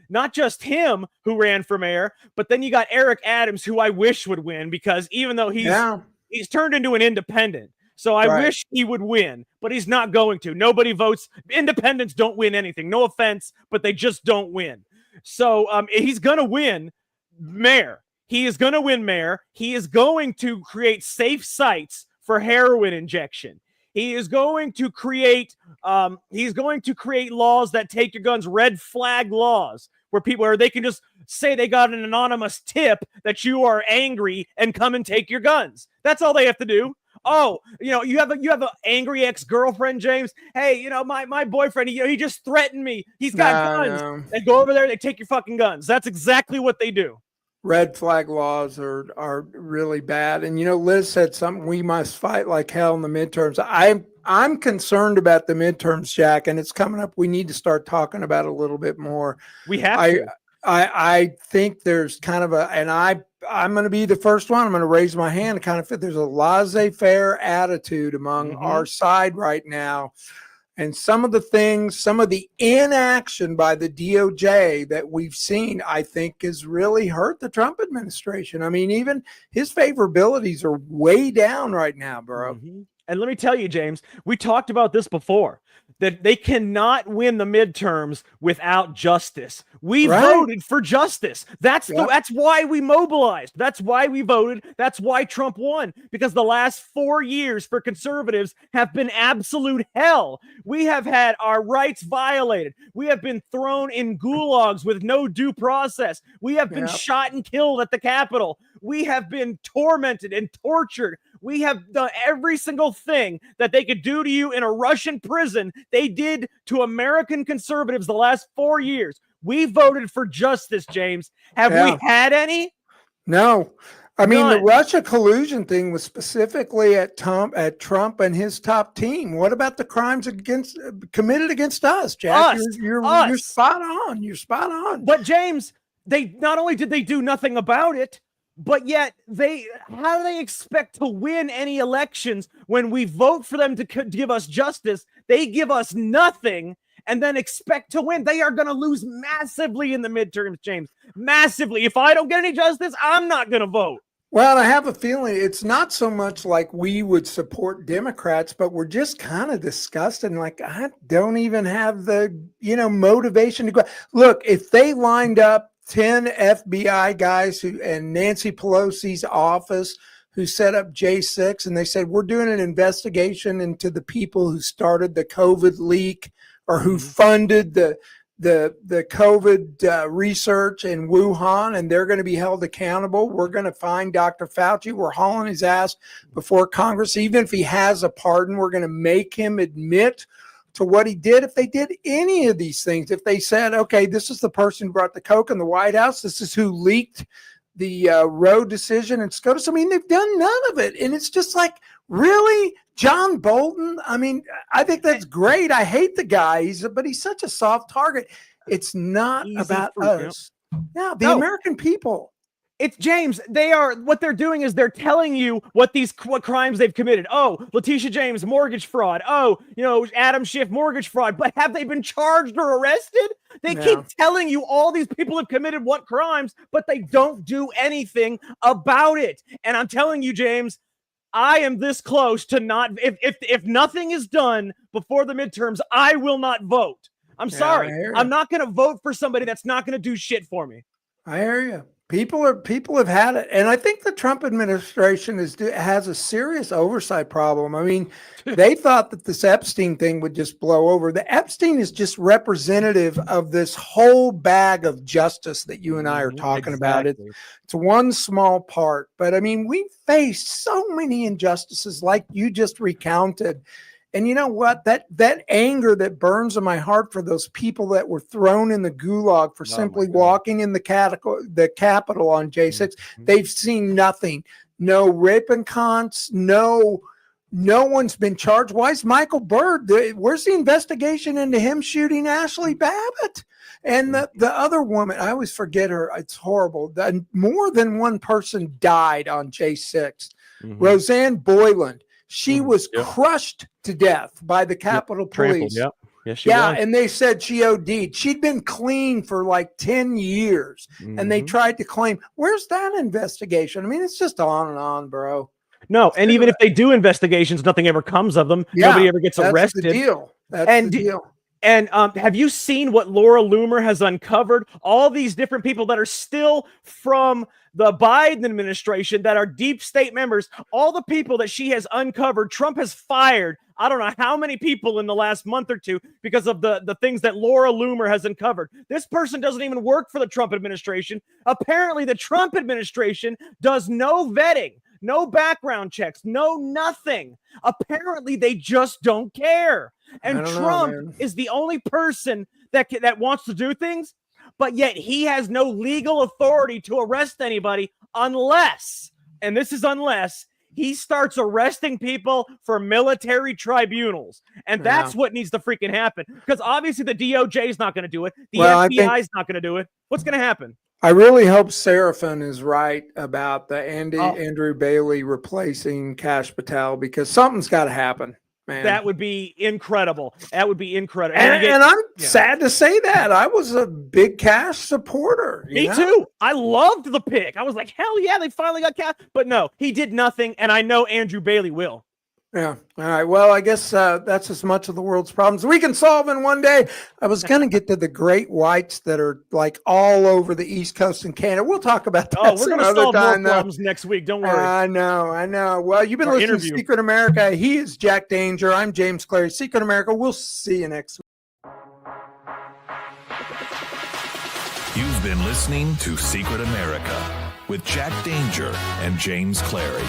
not just him who ran for mayor, but then you got Eric Adams, who I wish would win, because even though he's turned into an independent, so I wish he would win, but he's not going to. Nobody votes. Independents don't win anything. No offense, but they just don't win. So he's going to win mayor. He is going to win mayor. He is going to create safe sites for heroin injection. He is going to create laws that take your guns, red flag laws, where they can just say they got an anonymous tip that you are angry and come and take your guns. That's all they have to do. Oh, you have an angry ex-girlfriend, James. Hey, my boyfriend, he just threatened me. He's got guns. No. They go over there, they take your fucking guns. That's exactly what they do. Red flag laws are really bad. And Liz said something, we must fight like hell in the midterms. I'm concerned about the midterms, Jack, and it's coming up. We need to start talking about it a little bit more. We have to. I think there's kind of I'm going to be the first one. I'm going to raise my hand. Kind of there's a laissez-faire attitude among our side right now. And some of the inaction by the DOJ that we've seen, I think has really hurt the Trump administration. I mean, even his favorabilities are way down right now, bro. And let me tell you, James, we talked about this before, that they cannot win the midterms without justice. We voted for justice. That's why we mobilized. That's why we voted. That's why Trump won, because the last 4 years for conservatives have been absolute hell. We have had our rights violated. We have been thrown in gulags with no due process. We have been shot and killed at the Capitol. We have been tormented and tortured. We have done every single thing that they could do to you in a Russian prison. They did to American conservatives the last 4 years. We voted for justice, James. Have we had any? No. I mean, None. the Russia collusion thing was specifically at Trump and his top team. What about the crimes committed against us, Jack? You're spot on. You're spot on. But James, they not only did they do nothing about it, but yet how do they expect to win any elections when we vote for them to give us justice? They give us nothing and then expect to win. They are going to lose massively in the midterms, James. Massively. If I don't get any justice, I'm not going to vote. Well, I have a feeling it's not so much like we would support Democrats, but we're just kind of disgusted. Like, I don't even have the, motivation to go. Look, if they lined up 10 FBI guys and Nancy Pelosi's office who set up J6, and they said, we're doing an investigation into the people who started the COVID leak or who funded the COVID research in Wuhan, and they're going to be held accountable. We're going to find Dr. Fauci. We're hauling his ass before Congress. Even if he has a pardon, we're going to make him admit to what he did. If they did any of these things, if they said, okay, this is the person who brought the coke in the White House, this is who leaked the Roe decision in SCOTUS. I mean, they've done none of it. And it's just like, really? John Bolton? I mean, I think that's great. I hate the guy, but he's such a soft target. It's not about us. Yeah, the American people. It's James. What they're doing is they're telling you what crimes they've committed. Oh, Letitia James, mortgage fraud. Oh, Adam Schiff, mortgage fraud. But have they been charged or arrested? They keep telling you all these people have committed what crimes, but they don't do anything about it. And I'm telling you, James, I am this close to not. If nothing is done before the midterms, I will not vote. I'm sorry. I'm not going to vote for somebody that's not going to do shit for me. I hear you. People have had it, and I think the Trump administration has a serious oversight problem. I mean, they thought that this Epstein thing would just blow over. The Epstein is just representative of this whole bag of justice that you and I are talking about. It's one small part, but I mean, we face so many injustices like you just recounted. And you know what? That anger that burns in my heart for those people that were thrown in the gulag for simply walking in the Capitol on J6, they've seen nothing. No rape and cons, no one's been charged. Why is Michael Byrd? Where's the investigation into him shooting Ashley Babbitt? And the other woman, I always forget her. It's horrible. More than one person died on J6. Roseanne Boyland. She was crushed to death by the Capitol Police. Trampled, yes, she was. And they said she OD'd. She'd been clean for like 10 years, and they tried to claim, where's that investigation? I mean, it's just on and on, bro. No, and even if they do investigations, nothing ever comes of them. Nobody ever gets arrested. That's the deal. That's the deal. And have you seen what Laura Loomer has uncovered? All these different people that are still from the Biden administration that are deep state members, all the people that she has uncovered, Trump has fired, I don't know how many people in the last month or two because of the things that Laura Loomer has uncovered. This person doesn't even work for the Trump administration. Apparently, the Trump administration does no vetting, no background checks, no nothing. Apparently, they just don't care. And Trump is the only person that wants to do things, but yet he has no legal authority to arrest anybody unless, and this is unless, he starts arresting people for military tribunals. And that's what needs to freaking happen. Because obviously the DOJ is not going to do it. The FBI is not going to do it. What's going to happen? I really hope Seraphin is right about the Andrew Bailey replacing Kash Patel, because something's got to happen. Man. That would be incredible. That would be incredible. And I'm sad to say that. I was a big Kash supporter. Me too. I loved the pick. I was like, hell yeah, they finally got Kash. But no, he did nothing, and I know Andrew Bailey will. Yeah. All right. Well, I guess that's as much of the world's problems we can solve in one day. I was going to get to the great whites that are like all over the East Coast and Canada. We'll talk about that. Oh, we're going to another solve more time, though. problems next week. Don't worry. I know. Well, you've been Our listening interview. to Secret America. He is Jack Danger. I'm James Clary. Secret America. We'll see you next week. You've been listening to Secret America with Jack Danger and James Clary.